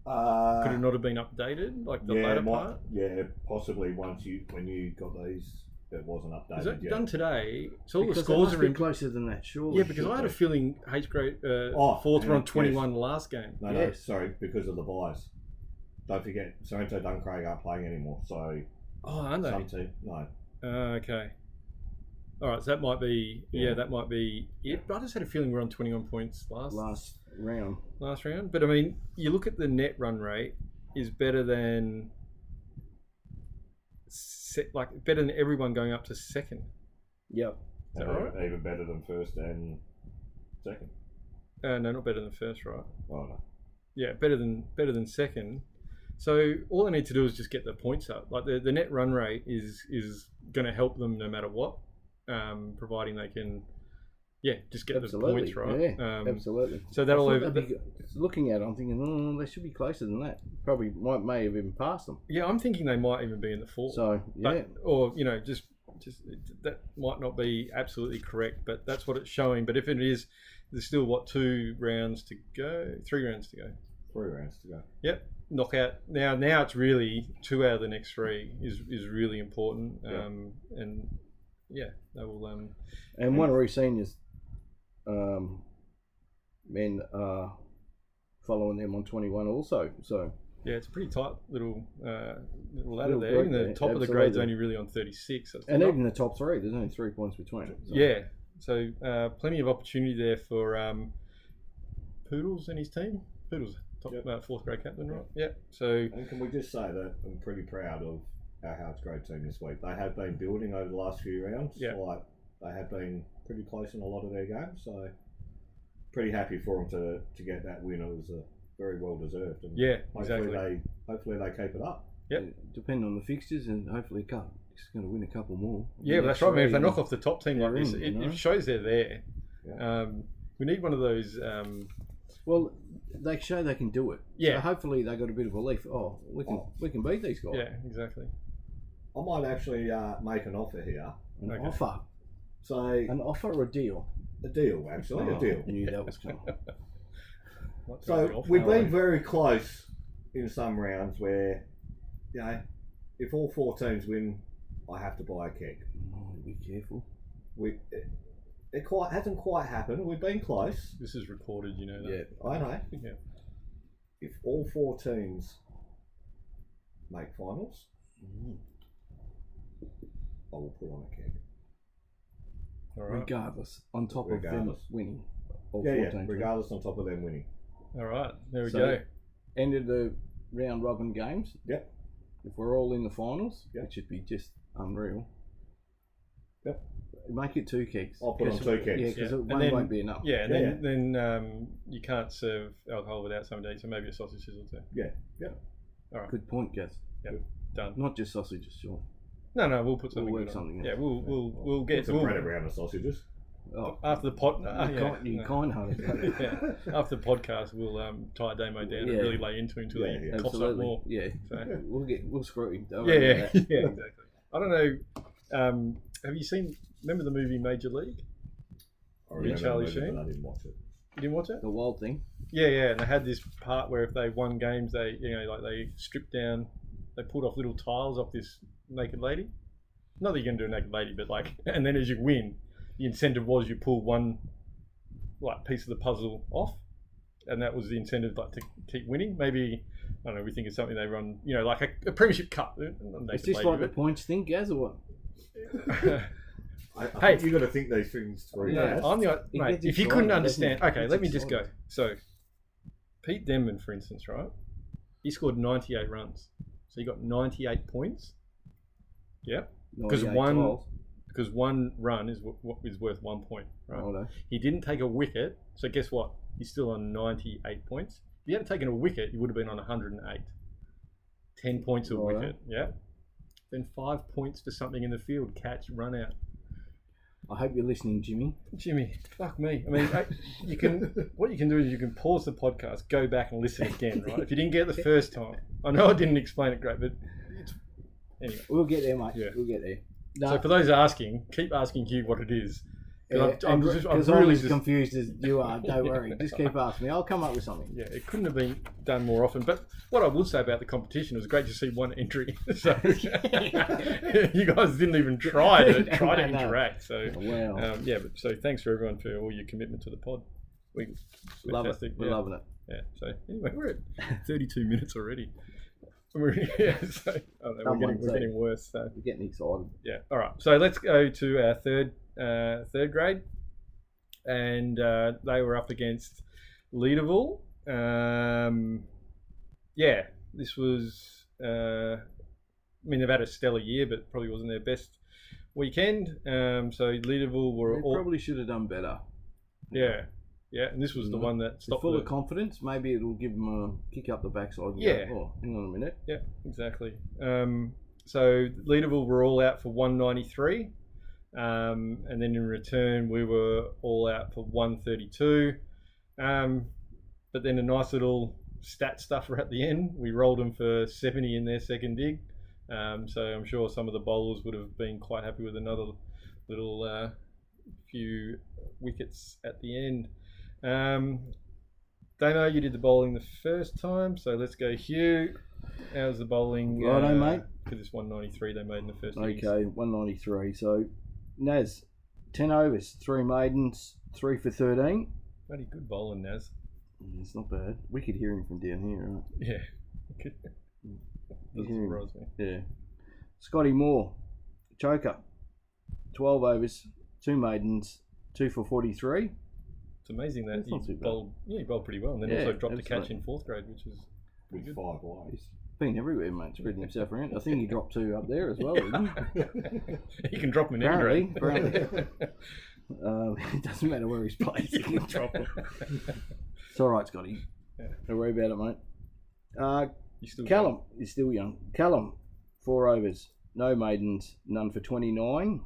Uh, Could it not have been updated, like the latter part? Yeah, possibly when you got these, it wasn't updated Is that yet. done today? So all Because the scores they must are be in. closer than that, surely. Yeah, because I had a feeling H grade fourth were on 21 last game. No, Yes. sorry, because of the buys. Don't forget, Sorrento Duncraig aren't playing anymore, so Oh, aren't they? some team, no. Okay. All right, so that might be Yeah. that might be it. But I just had a feeling we're on 21 points last round. last round. But I mean, you look at the net run rate is better than better than everyone going up to second. Yep. Is that And right? Even better than first and second. No, not better than first, right? Oh no. Yeah, better than second. So all they need to do is just get the points up. Like the net run rate is going to help them no matter what, providing they can, just get Absolutely. the points right. Yeah, absolutely. So that'll I thought they'd be- looking at it, I'm thinking, they should be closer than that. Probably may have even passed them. Yeah, I'm thinking they might even be in the fourth. So yeah, or just that might not be absolutely correct, but that's what it's showing. But if it is, there's still 3 rounds to go. 3 rounds to go. Yep. Knockout. Now it's really 2 out of the next 3 is really important. Yeah. And they will. and one of our seniors, men following them on 21 also. So yeah, it's a pretty tight little ladder Little there. group Even the there, top of the grade's absolutely. only really on 36. So it's and not- even the top three, there's only 3 points between it. So. yeah, so plenty of opportunity there for Poodles and his team. Poodles, top fourth grade captain, right? Yeah. So And can we just say that I'm pretty proud of our Hearts grade team this week. They have been building over the last few rounds. Yeah. Like they have been pretty close in a lot of their games. So pretty happy for them to get that win. It was very well deserved. And yeah, hopefully exactly. hopefully they keep it up. Yep. Depending on the fixtures, and hopefully he's going to win a couple more. Yeah, but that's right. I mean, if they knock off the top team like they're this, in, it, you know? it shows they're there. Yeah. We need one of those. Well, they show they can do it. Yeah. So hopefully they got a bit of a leaf. Oh, we can beat these guys. Yeah, exactly. I might actually make an offer here. An Okay. offer. So An offer or a deal? a deal, actually, Oh, a deal. I knew that was coming. Might throw the So offer we've away. been very close in some rounds where, you know, if all 4 teams win, I have to buy a keg. Oh, be careful. It hasn't quite happened. We've been close. This is recorded, you know. That. Yeah. I know. Yeah. If all 4 teams make finals, I will put on a keg. All right. Regardless, on top of them Regardless. winning. All Yeah, 14 teams. regardless on top of them winning. All right. There we So- go. End of the round robin games. Yep. If we're all in the finals, Yep. it should be just unreal. Yep. Make it 2 kegs. I'll put on 2 kegs. Yeah, because Yeah. one And then- won't be enough. Yeah, and Yeah, then you can't serve alcohol without something to eat, so maybe a sausage sizzle too. Yeah. Good point, Gaz. Done. Not just sausages, sure. No, we'll put something We'll work good on. something Yeah, else. we'll Get get some bread around the sausages. Oh, after the pod. you kind-hearted. Yeah. After the podcast, we'll tie Damo down and Yeah. really lay into him until Yeah, he yeah. coughs up Absolutely. more. Yeah. So- We'll screw him. Don't Yeah, worry yeah, about that. yeah, exactly. I don't know. Have you seen? Remember the movie Major League? I remember Charlie the movie, Sheen? but I didn't watch it. You didn't watch it? The wild thing. Yeah, yeah. And they had this part where if they won games, they they stripped down, they pulled off little tiles off this naked lady. Not that you're gonna do a naked lady, but like, and then as you win, the incentive was you pull one piece of the puzzle off, and that was the incentive to keep winning. Maybe I don't know. We think it's something they run, like a Premiership Cup. Is this like the points thing, Gaz, or what? I Hey. think you got to think these things through. No, Yeah. I'm the It mate. gets If you exciting, couldn't doesn't understand, it? okay, It's let me just go. exciting. So, Pete Denman, for instance, right? He scored 98 runs, so he got 98 points. Yeah, because 98 one tiles. because one run is what is worth 1 point, right? Righto. He didn't take a wicket, so guess what? He's still on 98 points. If he hadn't taken a wicket, he would have been on 108. 10 points a Righto. wicket, yeah. Then 5 points for something in the field, catch, run out. I hope you're listening, Jimmy. Jimmy, fuck me. I mean, you can. What you can do is you can pause the podcast, go back and listen again, right? If you didn't get it the first time, I know I didn't explain it great, but it's anyway. We'll get there, mate. Yeah. We'll get there. No, So for those asking, keep asking Hugh what it is. 'Cause I'm because really I'm as just, confused as you are. Don't worry. Just keep asking me. I'll come up with something. yeah, it couldn't have been done more often. But what I would say about the competition, it was great to see one entry. So you guys didn't even try to No. interact. So Wow. yeah, but so thanks for everyone for all your commitment to the pod. Love it. Fantastic, We're yeah. loving it. Yeah. So anyway, we're at 32 minutes already. Yeah. So I don't know, we're getting worse. So We're getting excited. yeah. All right. So let's go to our third grade, and they were up against Leaderville. Yeah, this was. I mean, they've had a stellar year, but probably wasn't their best weekend. So Leaderville were We all. probably should have done better. Yeah. Yeah, and this was the one that They're stopped. full of confidence. Maybe it'll give them a kick up the backside. And Yeah. Go, oh, hang on a minute. Yeah, exactly. So Leaderville were all out for 193, and then in return we were all out for 132. But then a nice little stat stuffer at the end. We rolled them for 70 in their second dig. So I'm sure some of the bowlers would have been quite happy with another little few wickets at the end. Damo, you did the bowling the first time, so let's go Hugh. How's the bowling? Righto, mate. Because it's 193 they made in the first innings. Okay, 193. So, Naz, 10 overs, 3 maidens, 3 for 13. Bloody good bowling, Naz. It's not bad. We could hear him from down here, right? Yeah. Doesn't hear him. surprise me. Yeah. Scotty Moore, choker, 12 overs, 2 maidens, 2 for 43. It's amazing that That's not too he bad. bowled. Yeah, he bowled pretty well, and then Yeah, also dropped a catch absolutely. in 4th grade, which is with good. 5 wides. He's been everywhere, mate, spreading himself around. I think he dropped 2 up there as well, didn't he? He can drop him in any grade. Apparently. It doesn't matter where he's played, he can drop him. It's all right, Scotty. Yeah. Don't worry about it, mate. He's still Callum is still young. Callum, 4 overs, no maidens, none for 29.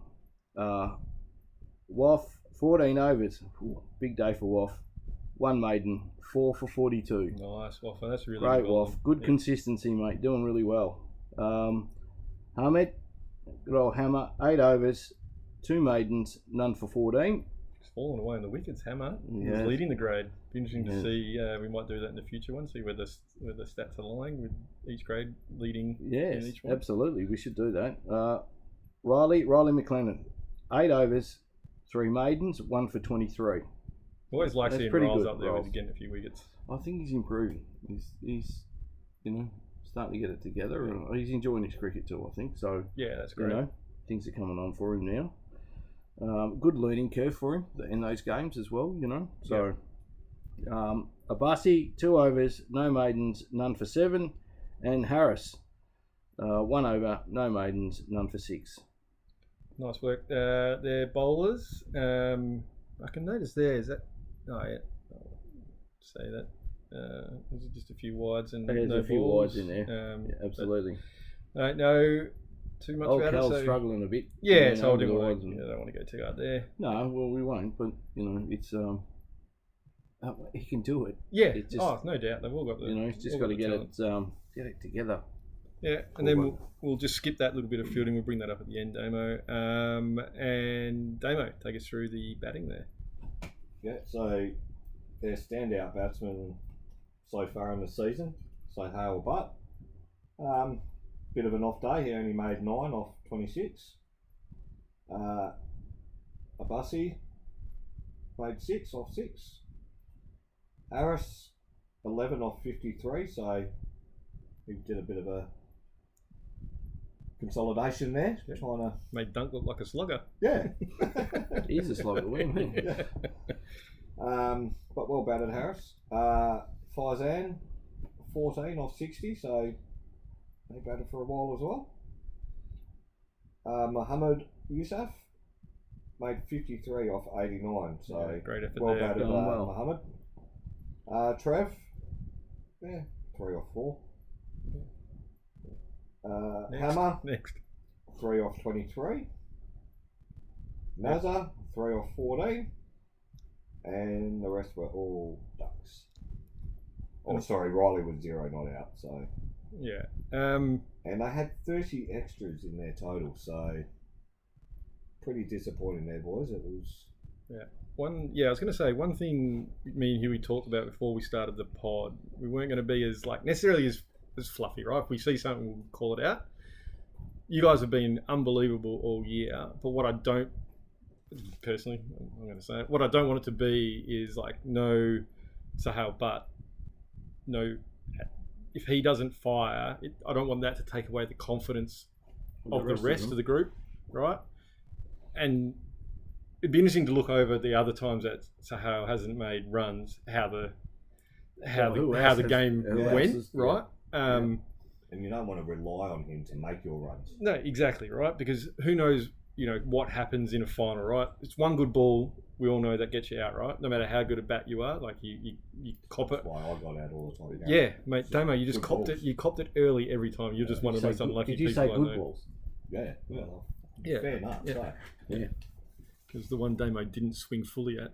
Waff, 14 overs. Ooh, big day for Waff. 1 maiden, 4 for 42. Nice, Waff. That's really Great good. Waff. Good Yeah. consistency, mate. Doing really well. Hamed, good old Hammer, 8 overs, 2 maidens, none for 14. He's fallen away in the wickets, Hammer. Yeah. He's leading the grade. Be interesting Yeah. to see. We might do that in the future one. See where the stats are lying with each grade leading. Yes, in each one. absolutely. We should do that. Riley McLennan, 8 overs, 3 maidens, 1 for 23. Always like That's seeing pretty Riles good, up there Riles. with getting a few wickets. I think he's improving. He's starting to get it together. And he's enjoying his cricket too, I think. So, Yeah, that's great. things are coming on for him now. Good learning curve for him in those games as well, So, Abassi, 2 overs, no maidens, none for 7. And Harris, 1 over, no maidens, none for 6. Nice work. Their bowlers. I can notice there. Is that? Oh yeah. I'll say that. There's just a few wides and There's no a few balls. wides in there. Yeah, Absolutely. I don't know too much Old about Cal's it. So struggling a bit. yeah, so I with don't the want wides to. and- I don't want to go too hard there. No, well, we won't. But it's he can do it. Yeah. It's just- no doubt. They've all got the. He's just all got to the get talent. it together. Yeah, and then we'll just skip that little bit of fielding. We'll bring that up at the end, Damo. And Damo, take us through the batting there. Yeah, so their standout batsman so far in the season, so Hale Butt. Bit of an off day, he only made 9 off 26. Abassi made 6 off 6. Harris, 11 off 53, so he did a bit of a consolidation there, trying to... Made Dunk look like a slugger. Yeah. He's a slugger, isn't he? Yeah. But well batted, Harris. Faizan, 14 off 60, so they batted for a while as well. Mohammed Yusuf made 53 off 89, so Yeah, great effort well there. batted, Going well. Mohammed. Trev, 3 off 4. Hammer, Next. 3 off 23. Nazar, 3 off 14. And the rest were all ducks. Oh, sorry, Riley was 0 not out, so. Yeah. And they had 30 extras in their total, so pretty disappointing there, boys. It was. I was going to say one thing me and Huey talked about before we started the pod. We weren't going to be as necessarily as fluffy, right? If we see something, we'll call it out. You guys have been unbelievable all year, but what I don't personally, I'm going to say it, what I don't want it to be is like no Sahal, but no. If he doesn't fire, I don't want that to take away the confidence of the rest of the group, right? And it'd be interesting to look over the other times that Sahal hasn't made runs, how the game went, right? And you don't want to rely on him to make your runs. No, exactly, right? Because who knows, what happens in a final, right? It's one good ball. We all know that gets you out, right? No matter how good a bat you are, like you cop it. That's why I got out all the time. Yeah, mate, Damo, you just Good copped balls. it. You copped it early every time. You're just one of the most unlucky Did you people say I good know. balls? Yeah. Yeah. Fair enough. Yeah. So. Yeah. Because the one Damo didn't swing fully at.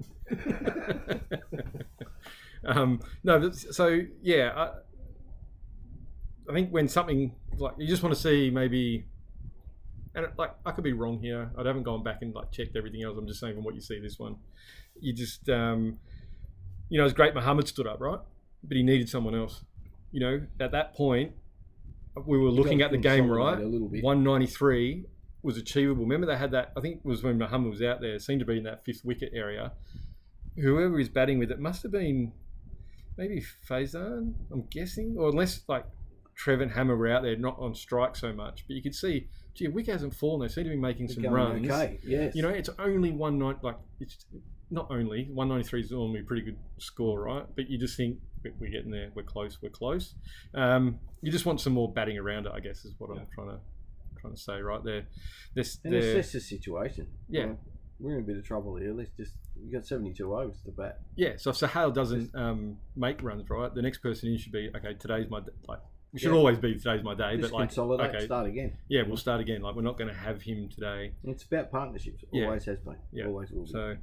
I think when something like you just want to see maybe, and I could be wrong here. I haven't gone back and checked everything else. I'm just saying from what you see this one, you just it's great. Mohammed stood up, right? But he needed someone else. At that point, we were looking at the game, right? 193 was achievable. Remember they had that, I think it was when Mohammed was out there, it seemed to be in that 5th wicket area. Whoever he's batting with, it must have been maybe Faison, I'm guessing, or unless like Trev and Hammer were out there, not on strike so much. But you could see, gee, Wick hasn't fallen. They seem to be making some runs. Okay, yes. You know, it's only 190. Like it's not only 193 is normally a pretty good score, right? But you just think we're getting there. We're close. You just want some more batting around it, I guess, is what I'm trying to say right there. Assess the situation. Yeah. We're in a bit of trouble here. You got 72 overs to bat. Yeah, so if Sahale doesn't make runs, right, the next person in should be, okay, today's my day. Like, we should always be today's my day, Just but like, consolidate, okay, start again. Yeah, we'll start again. Like, we're not going to have him today. It's about partnerships. Always has been. Yeah. Always will be. So,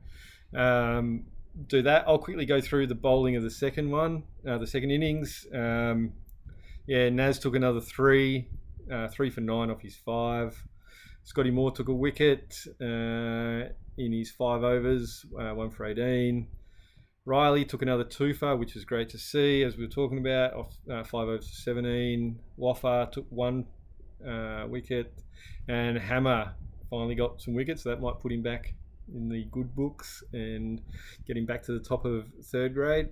do that. I'll quickly go through the bowling of the second one, the second innings. Naz took another 3 for 9 off his 5. Scotty Moore took a wicket in his 5 overs, 1 for 18. Riley took another 2 for, which is great to see, as we were talking about, off 5 overs for 17. Waffa took 1 wicket, and Hammer finally got some wickets, so that might put him back in the good books and get him back to the top of 3rd grade.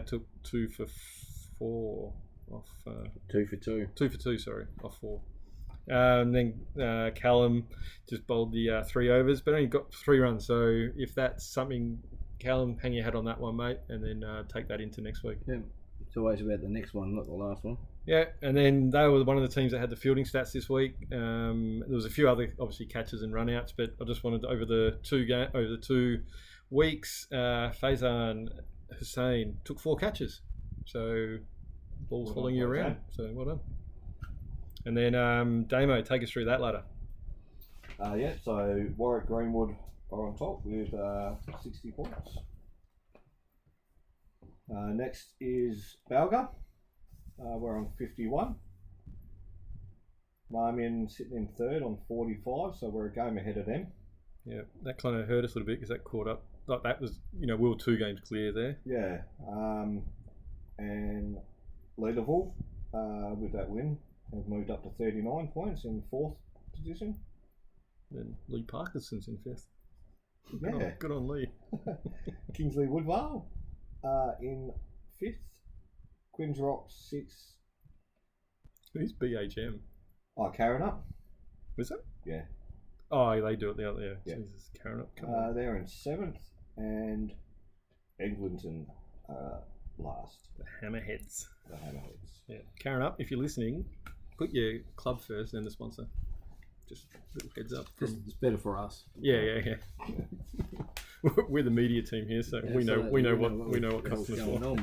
Took 2 for 4 off 2 for 2. 2 for 2, sorry, off 4. And then Callum just bowled the 3 overs, but only got 3 runs. So if that's something, Callum, hang your hat on that one, mate, and then take that into next week. Yeah, it's always about the next one, not the last one. Yeah, and then they were one of the teams that had the fielding stats this week. There was a few other, obviously, catches and runouts, but I just wanted to, over the 2 weeks, Faizan Hussain took 4 catches. So ball's following you around. So well done. And then Damo, take us through that ladder. So Warwick Greenwood are on top with 60 points. Next is Balga. We're on 51. Marmion sitting in 3rd on 45, so we're a game ahead of them. Yeah, that kind of hurt us a little bit because that caught up. Like that was, we were 2 games clear there. Yeah, and Leaderville with that win have moved up to 39 points in 4th position. And Lee Parkinson's in 5th. Yeah. Good on Lee. Kingsley Woodvale in 5th. Quinns Rock 6th. Who's BHM? Karen up. Was it? Yeah. Oh, they do it the other. Yeah. Jesus, Karen up. They're in 7th, and Eglinton last. The Hammerheads. The Hammerheads. Yeah. Karen up, if you're listening, put your club first and then the sponsor. Just a little heads up. It's better for us. Yeah. We're the media team here, so we know what customers want.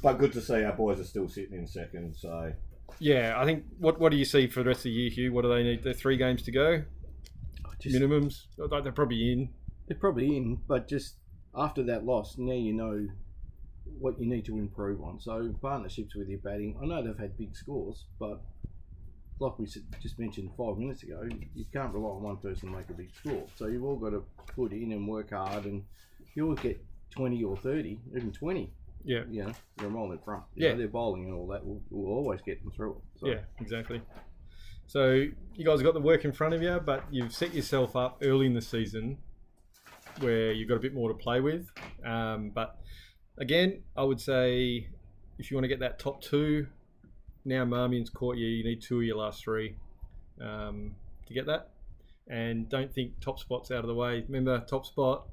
But good to see our boys are still sitting in 2nd. So yeah, I think what do you see for the rest of the year, Hugh? What do they need? They're 3 games to go. Minimums. They're probably in. They're probably in, but just after that loss, now you know what you need to improve on. So partnerships with your batting. I know they've had big scores, but like we just mentioned 5 minutes ago, you can't rely on one person to make a big score. So you've all got to put in and work hard, and you always get 20 or 30, even 20. Yeah. They're rolling in front. Their bowling and all that will always get them through it. So. Yeah, exactly. So you guys have got the work in front of you, but you've set yourself up early in the season where you've got a bit more to play with. But again, I would say if you want to get that top 2, now Marmion's caught you. You need 2 of your last 3 to get that. And don't think top spot's out of the way. Remember, top spot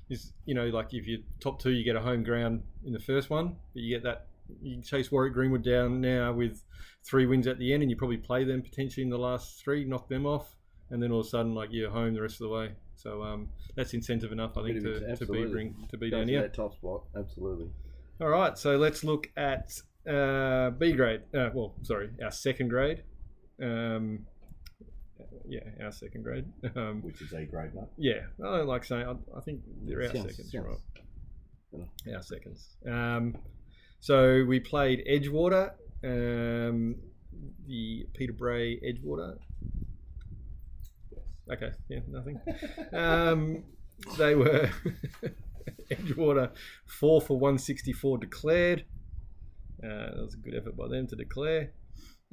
is, like if you're top 2, you get a home ground in the first one. But you get that, you can chase Warwick Greenwood down now with 3 wins at the end, and you probably play them potentially in the last 3, knock them off, and then all of a sudden, like, you're home the rest of the way. So that's incentive enough, I think, to be down here. That top spot, absolutely. All right, so let's look at B grade. Our 2nd grade. Our 2nd grade. Which is A grade, mate. Yeah, I don't like saying. I think they're our seconds, right? Our seconds. So we played Edgewater, the Peter Bray Edgewater. Okay, yeah, nothing. They were Edgewater 4 for 164 declared. That was a good effort by them to declare.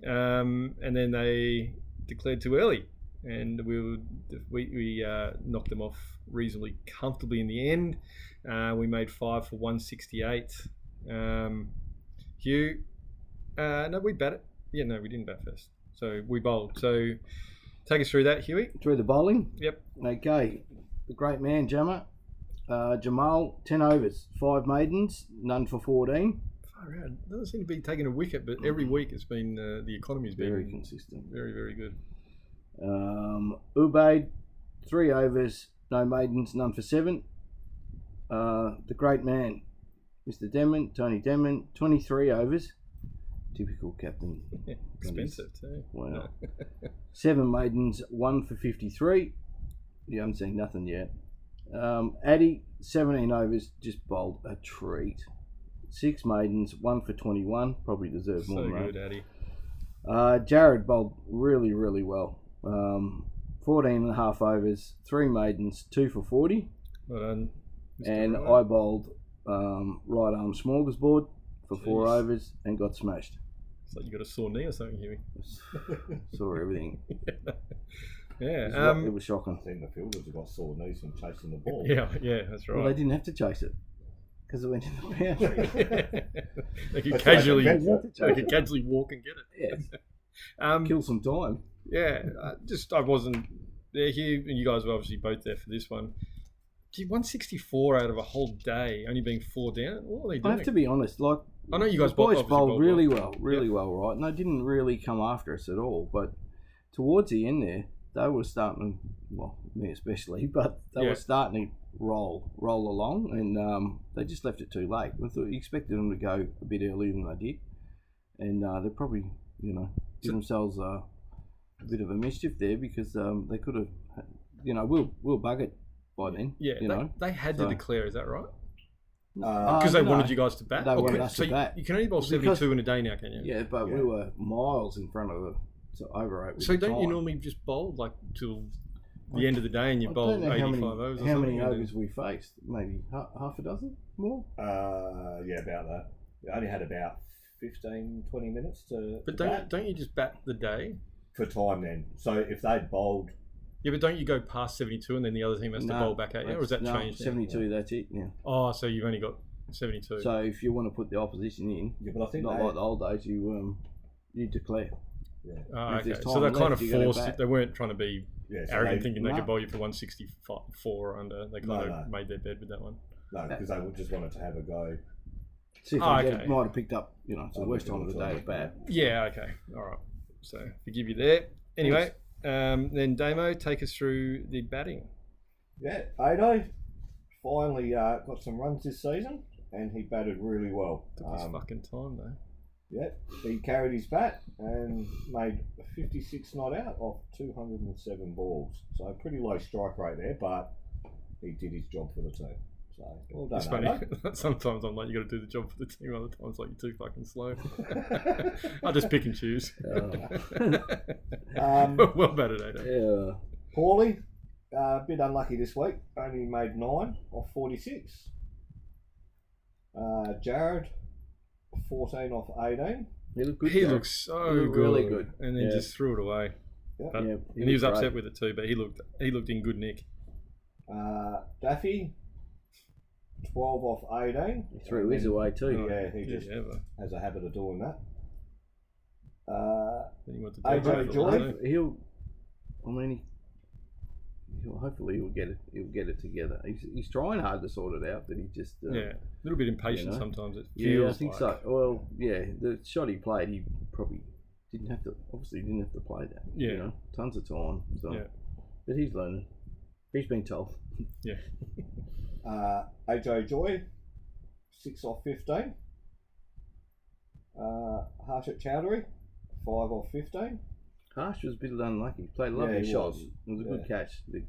And then they declared too early, and we knocked them off reasonably comfortably in the end. We made 5 for 168 Hugh, no, we batted. Yeah, no, we didn't bat first. So we bowled. So take us through that, Huey. Through the bowling? Yep. Okay. The great man, Jammer. Jamal, 10 overs, 5 maidens, none for 14. Far out. Doesn't seem to be taking a wicket, but every week it's been, the economy's been Very consistent. Very, very good. Ubaid, 3 overs, no maidens, none for 7. The great man, Mr. Demon, Tony Demon, 23 overs. Typical captain. Expensive too. Wow. 7 maidens, 1 for 53. You haven't seen nothing yet. Addy, 17 overs, just bowled a treat. 6 maidens, 1 for 21. Probably deserves more. So than good, Addy. Jared bowled really, really well. 14 and a half overs, 3 maidens, 2 for 40. Well done, Mr. And Wright. I bowled right arm smorgasbord for 4 overs and got smashed. It's like you got a sore knee or something, Huey. Saw everything. Yeah. It was shocking. I think the fielders have got sore knees from chasing the ball. Yeah, that's right. Well, they didn't have to chase it because it went in the boundary. They could That's casually, like they could casually walk and get it. Yes. Kill some time. Yeah, I wasn't there. Hugh and you guys were obviously both there for this one. Gee, 164 out of a whole day, only being 4 down. What are they doing? I have to be honest. Like, I know you guys the boys obviously bowled really well, Yeah. well, right? And they didn't really come after us at all. But towards the end there, they were starting, well, me especially, but they were starting to roll along, and they just left it too late. I thought you expected them to go a bit earlier than they did, and they probably, did themselves a bit of a mischief there because they could have, we'll bug it by then. Yeah, they had to declare. Is that right? Because They wanted you guys to bat. They wanted us to bat. You can only bowl 72 in a day now, can you? Yeah, but we were miles in front of the over. So don't you normally just bowl like till the end of the day and you bowl 85 overs? How many overs we faced? Maybe half a dozen more. Yeah, about that. We only had about 15, 20 minutes to. But bat don't you just bat the day for time then? So if they'd bowled. Yeah, but don't you go past 72 and then the other team has to bowl back at you, or has that changed? 72. That's it. Yeah. Oh, so you've only got 72. So if you want to put the opposition in, but I think not like the old days, you declare. Yeah. Oh, okay. So they're kind of forced it. They weren't trying to be arrogant, thinking they could bowl you for 164 or under. They kind of made their bed with that one. No, because they just wanted to have a go. See if they might have picked up, it's the worst time of the day to bat. Yeah, okay. All right. So forgive you there. Anyway, then Damo, take us through the batting. Yeah, Ado finally got some runs this season, and he batted really well. Took his fucking time though. Yeah, he carried his bat and made 56 not out off 207 balls. So a pretty low strike rate there, but he did his job for the team. So well done. It's funny. Sometimes I'm like, you got to do the job for the team. Other times, like, you're too fucking slow. I just pick and choose. Well batted, Ado. Yeah. Paulie, a bit unlucky this week. Only made 9 off 46. Jared, 14 off 18. He looked good. He looks so good. Really good. And then just threw it away. Yep. But, Yeah, and he was upset with it too, but he looked in good nick. Daffy, 12 off 18. He threw his away too. Yeah, he just has a habit of doing that. AJ Joy. Hopefully he'll get it together. He's trying hard to sort it out, but he just a little bit impatient sometimes. It feels yeah, I think so. Well, yeah, the shot he played, he probably didn't have to play that. Tons of time. So, but he's learning. He's been told. Yeah. AJ Joy, 6 off 15. Harshit Chowdhury, 5 off 15. Harsh was a bit unlucky. He played a lovely shot. It was a good catch that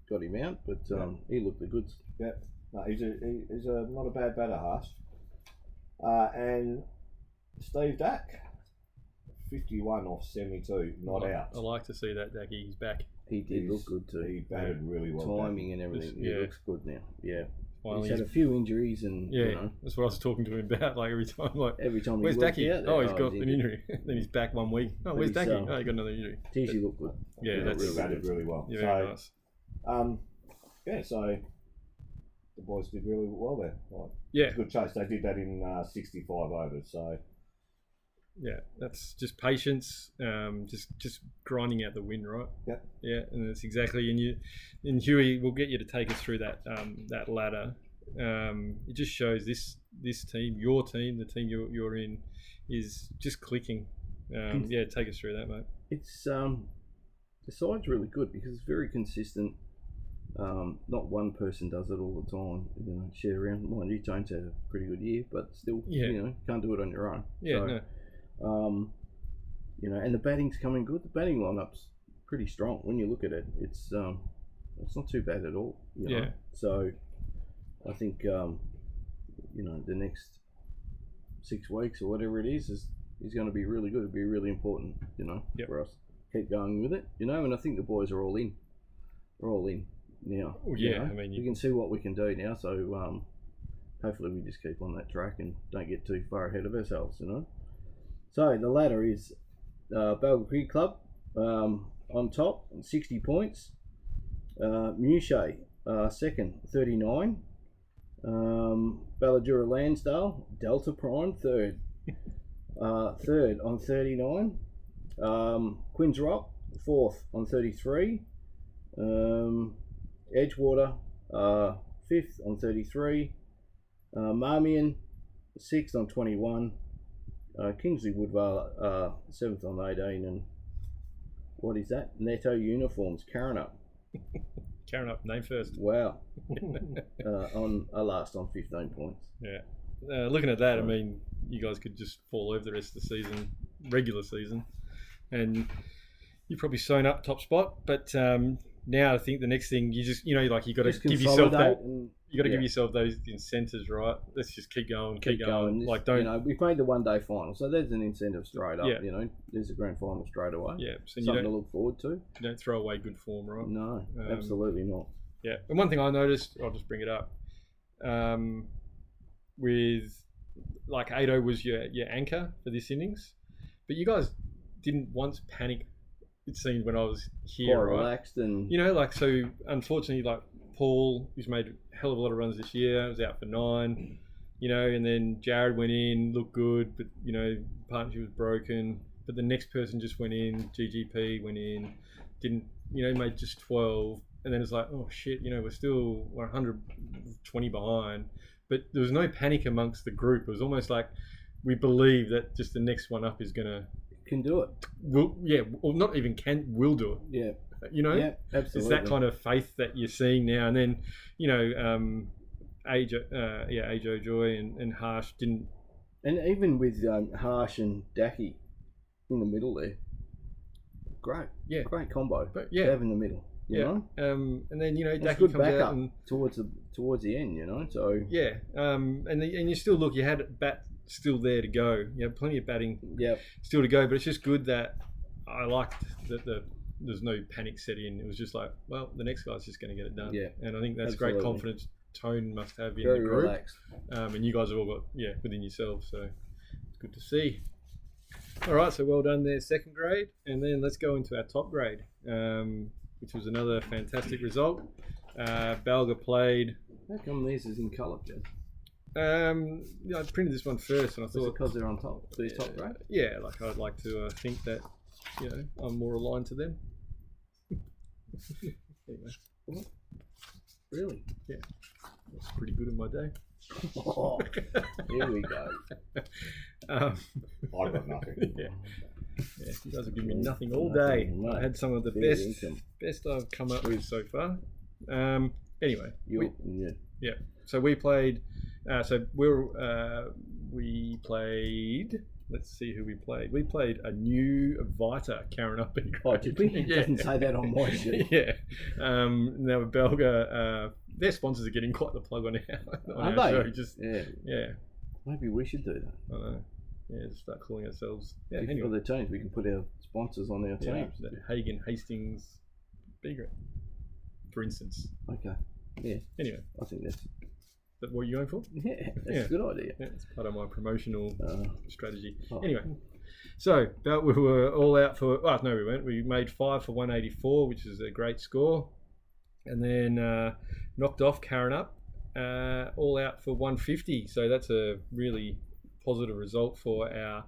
got him out, but he looked the goods. Yeah, no, he's a not a bad batter, Harsh. And Steve Dack, 51 off 72, not out. I like to see that Dacky. He's back. He did look good too. He batted really well. Timing and everything. He looks good now. Yeah. Finally, he's had a few injuries and that's what I was talking to him about. Like every time, where's Dacky? Oh, he's got an injury. Then he's back 1 week. Oh, where's Dacky? Oh, he got another injury. Geez, he looked good. Yeah, that's batted really well. Yeah, very nice. So the boys did really well there. Like, Yeah. it's a good chase. They did that in 65 overs. So yeah, that's just patience, just grinding out the win, right? Yep. Yeah, and that's exactly. And Hewey, we'll get you to take us through that that ladder. It just shows this team, your team, the team you're in, is just clicking. Yeah, take us through that, mate. It's the side's really good because it's very consistent. Not one person does it all the time. You know, share around. Mind you, Jones had a pretty good year, but still, you know, can't do it on your own. Yeah, so, no. You know, and the batting's coming good. The batting lineup's pretty strong. When you look at it, it's not too bad at all. You know? So I think you know, the next 6 weeks or whatever it is going to be really good. It'll be really important, you know, for us. Keep going with it, you know. And I think the boys are all in. We're all in now. Well, yeah, you know? I mean, we can see what we can do now. So hopefully we just keep on that track and don't get too far ahead of ourselves, you know. So the ladder is Balga Cricket Club on top, 60 points. Muche second, 39. Balladura Lansdale, Delta Prime, third. Third on 39. Quinns Rock, fourth on 33. Edgewater, fifth on 33. Marmion, sixth on 21. Kingsley Woodvale, seventh on 18. And what is that? Netto Uniforms, Karrinyup. Karrinyup, name first. Wow. On last on 15 points. Yeah. Looking at that, I mean, you guys could just fall over the rest of the season, regular season, and you've probably sewn up top spot. But now I think the next thing you just, you know, like you got to give yourself that. You got to give yourself those incentives, right? Let's just keep going. Like, don't. You know, we've made the one-day final, so there's an incentive straight up. Yeah. You know, there's a grand final straight away. Yeah, so something to look forward to. You don't throw away good form, right? No, absolutely not. Yeah, and one thing I noticed, I'll just bring it up, with like Ado was your anchor for this innings, but you guys didn't once panic. It seemed when I was here, quite right? Relaxed and you know, like, so unfortunately, like Paul, who's made a hell of a lot of runs this year, was out for 9, you know, and then Jared went in, looked good, but you know, partnership was broken. But the next person just went in, GGP went in, didn't, you know, made just 12, and then it's like, oh shit, you know, we're 120 behind. But there was no panic amongst the group. It was almost like we believe that just the next one up is gonna can do it. Or not even will do it. Yeah. You know, absolutely. It's that kind of faith that you're seeing now. And then, you know, Ajo Joy and Harsh didn't. And even with Harsh and Dacky in the middle there, great combo. But to have in the middle, you know. And then, you know, Dacky good comes backup out and towards the end, you know. So and you still look. You had bat still there to go. You have plenty of batting. Still to go. But it's just good that I liked that there's no panic set in. It was just like, well, the next guy's just going to get it done. Yeah, and I think that's absolutely. Great confidence Tone must have in Very the group. Relaxed. And you guys have all got within yourselves. So it's good to see. All right, so well done there, second grade, and then let's go into our top grade, which was another fantastic result. Balga played. How come these is in colour, Jeff? I printed this one first, and I thought because they're on top. These top grade. Yeah, like I'd like to think that I'm more aligned to them. Anyway. Really? Yeah, that's pretty good in my day. Oh, here we go. I got nothing. Yeah, you guys have given me nothing all day. Nothing, I had some of the best I've come up with so far. Anyway, so we played. We played. Let's see who we played. We played a new Vita, Karrinyup. Oh, did we? It doesn't say that on my sheet. Yeah. Now Balga, their sponsors are getting quite the plug on our show. Yeah. Maybe we should do that. I know. Yeah, just start calling ourselves. Yeah, for the teams, we can put our sponsors on our teams. That Hagen, Hastings, Bigger, for instance. Okay. Yeah. Anyway, I think that's. Is that what you're going for? Yeah, that's a good idea. Yeah, it's part of my promotional strategy. Oh. Anyway, so we were all out for. Oh no, we weren't. We made 5 for 184, which is a great score, and then knocked off Karrinyup all out for 150. So that's a really positive result for our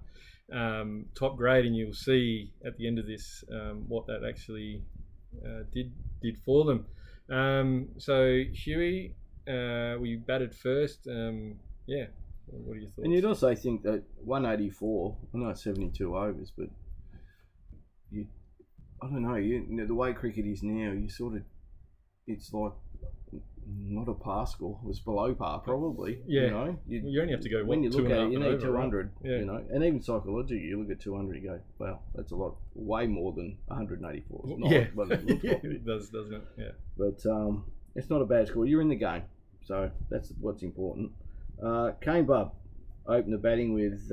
top grade, and you'll see at the end of this what that actually did for them. So Hewey, we batted first. Yeah. What are your thoughts? And you'd also think that 184, I know it's 72 overs, but I don't know, you know, the way cricket is now, it's like not a par score. It's below par, probably. Yeah. You know, you only have to go, when you look at it, you need 200. Right? Yeah. You know, and even psychologically, you look at 200, you go, wow, that's a lot, way more than 184. It's not, yeah. but it looks like it does, doesn't it? Yeah. But it's not a bad score. You're in the game, so that's what's important. Kane Bub opened the batting with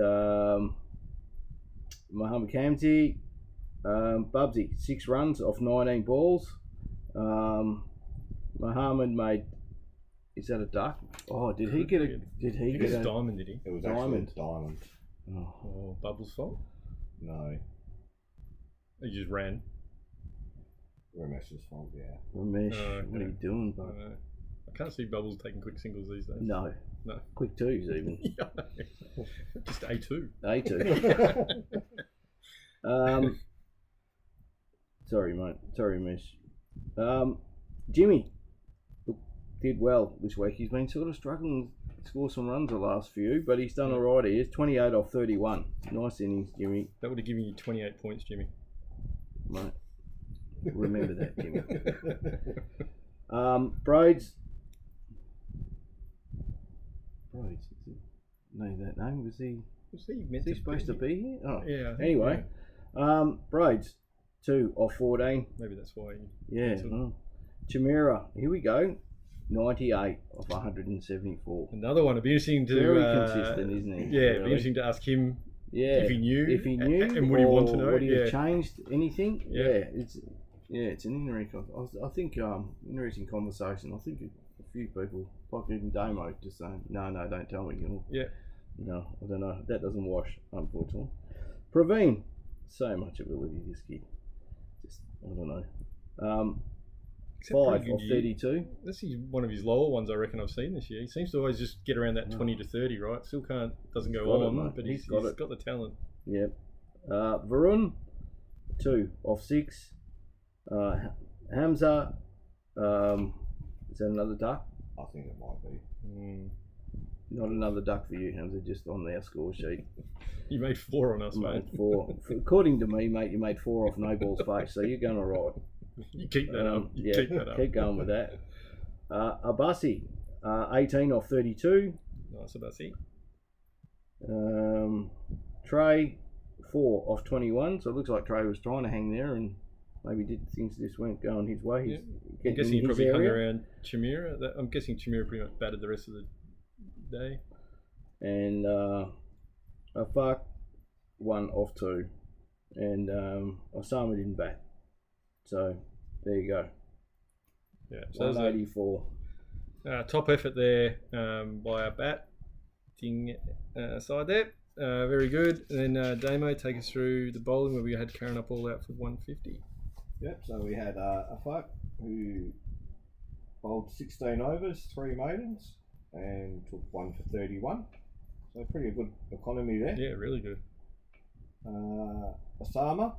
Muhammad Kamsi. Bubsy, 6 runs off 19 balls. Muhammad made. Is that a duck? Oh, did he get a? Did he get a diamond? Did he? It was diamond. actually a diamond. Oh, Bubbles' fault? No, He just ran. Ramesh's fault. Yeah. Ramesh, okay. what are you doing, bub? I can't see Bubbles taking quick singles these days. No, No. quick twos even. Just A2. A2. Sorry, mate. Sorry, Ramesh. Jimmy did well this week. He's been sort of struggling to score some runs the last few, but he's done all right. He is 28 off 31. Nice innings, Jimmy. That would have given you 28 points, Jimmy. Mate, remember that, Jimmy. Broads. Know that name? Was he supposed to be here? Oh, yeah. Anyway, Broads, 2 off 14. Maybe that's why. Yeah. Chimera, here we go. 98 off 174. Another one. It'd be interesting to. Very consistent, isn't he? Yeah, really? it'd be interesting to ask him. Yeah. If he knew. And would or he want to know? Would he have changed anything? Yeah. It's an interesting. I think interesting conversation. I think a few people, like even Damo, just saying, no, don't tell me. Yeah. No, I don't know. That doesn't wash, unfortunately. Praveen, so much ability, this kid. Just, I don't know. 5 off 32. This is one of his lower ones I reckon I've seen this year. He seems to always just get around that 20 to 30, right? Still doesn't go on, but he's got the talent. Yep. Varun, 2 off 6. Hamza, is that another duck? I think it might be. Not another duck for you, Hamza, just on our score sheet. You made 4 on us, mate. 4. According to me, mate, you made 4 off no ball's face, so you're going all right. You keep that up. Keep that up. Keep going with that. Abassi, 18 off 32. Nice, Abassi. Trey, 4 off 21. So it looks like Trey was trying to hang there and maybe things just weren't going his way. I'm guessing he probably hung around Chimera. I'm guessing Chimera pretty much batted the rest of the day. And Afak, 1 off 2. And Osama didn't bat. So there you go. Yeah, so 184. Top effort there by our batting side there. Very good. And then Damo, take us through the bowling where we had Karen up all out for 150. Yep, so we had Afak who bowled 16 overs, 3 maidens, and took 1 for 31. So pretty good economy there. Yeah, really good. Osama,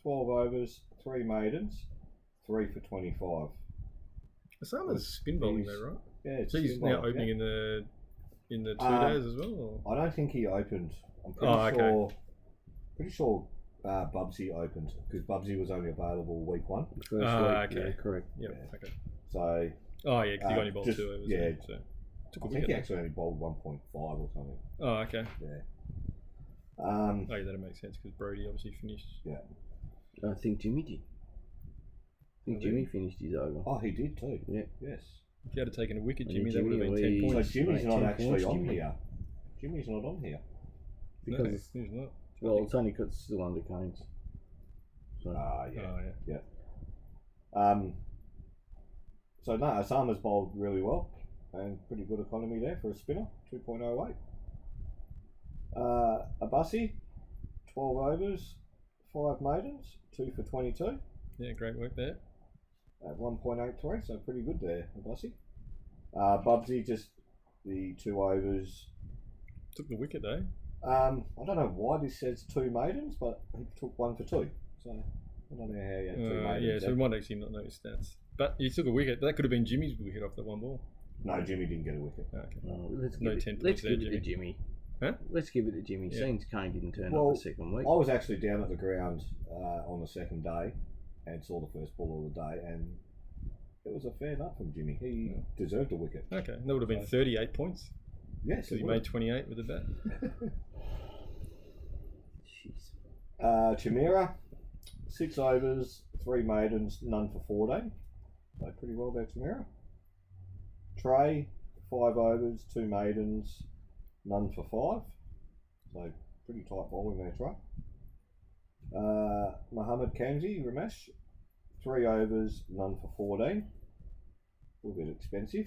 12 overs, 3 maidens, 3 for 25. Osama's spin bowling though, right? Yeah, so he's now opening in the 2 days as well? Or? I don't think he opened. I'm pretty sure Bubsy opened because Bubsy was only available week 1. First week, okay. Yeah, correct. Yep, okay. So. Oh yeah, because he only bowled 2 overs. Yeah. So I think he actually only bowled 1.5 or something. Oh, okay. Yeah. Oh yeah, that'll make sense because Brody obviously finished. Yeah. I think Jimmy did. Jimmy finished his over. Oh, he did too. Yeah. Yes. If you had taken a wicket, Jimmy, that Jimmy, would have been 10 points. So Jimmy's not actually on Jimmy. here. Jimmy's not on here. Because no, he's not. Well, it's only because it's still under Keynes. So. Yeah. So no, Osama's bowled really well and pretty good economy there for a spinner, 2.08. Abassi, 12 overs, 5 maidens, 2 for 22. Yeah, great work there. At 1.83, so pretty good there, Abassi. Bubsy, just the 2 overs. Took the wicket though. I don't know why this says 2 maidens, but he took 1 for 2. So I don't know how he had 2 maidens. Yeah, so we might actually not know his stats. But he took a wicket. That could have been Jimmy's wicket off that one ball. No, Jimmy didn't get a wicket. Okay. Let's No give 10 it, points let's there, give it to Jimmy. Jimmy. Huh? Let's give it to Jimmy. Yeah. Seems Kane didn't turn Well, up the second week. I was actually down at the ground on the second day and saw the first ball of the day, and it was a fair nut from Jimmy. He deserved a wicket. Okay, that would have been 38 points. Yes, So he made 28 with the bat. Jeez. Chimera, 6 overs, 3 maidens, none for 14. Played pretty well there, Chimera. Trey, 5 overs, 2 maidens, none for 5. So pretty tight bowling there, Trey. Mohammed Kamsi, Ramesh, 3 overs, none for 14. A little bit expensive.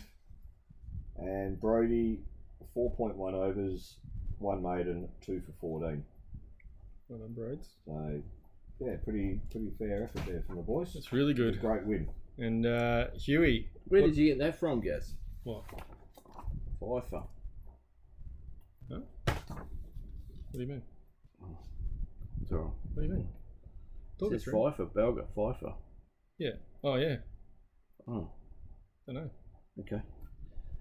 And Brody, 4.1 overs, 1 maiden, 2 for 14. Well done, Broads. So yeah, pretty fair effort there from the boys. That's really good. Great win. And Hewey. Where did you get that from, Gaz? What? FIFA. Huh? What do you mean? It's all right. What do you mean? Talk It us says through. FIFA, Belga, FIFA. Yeah. Oh, yeah. Oh, I don't know. okay.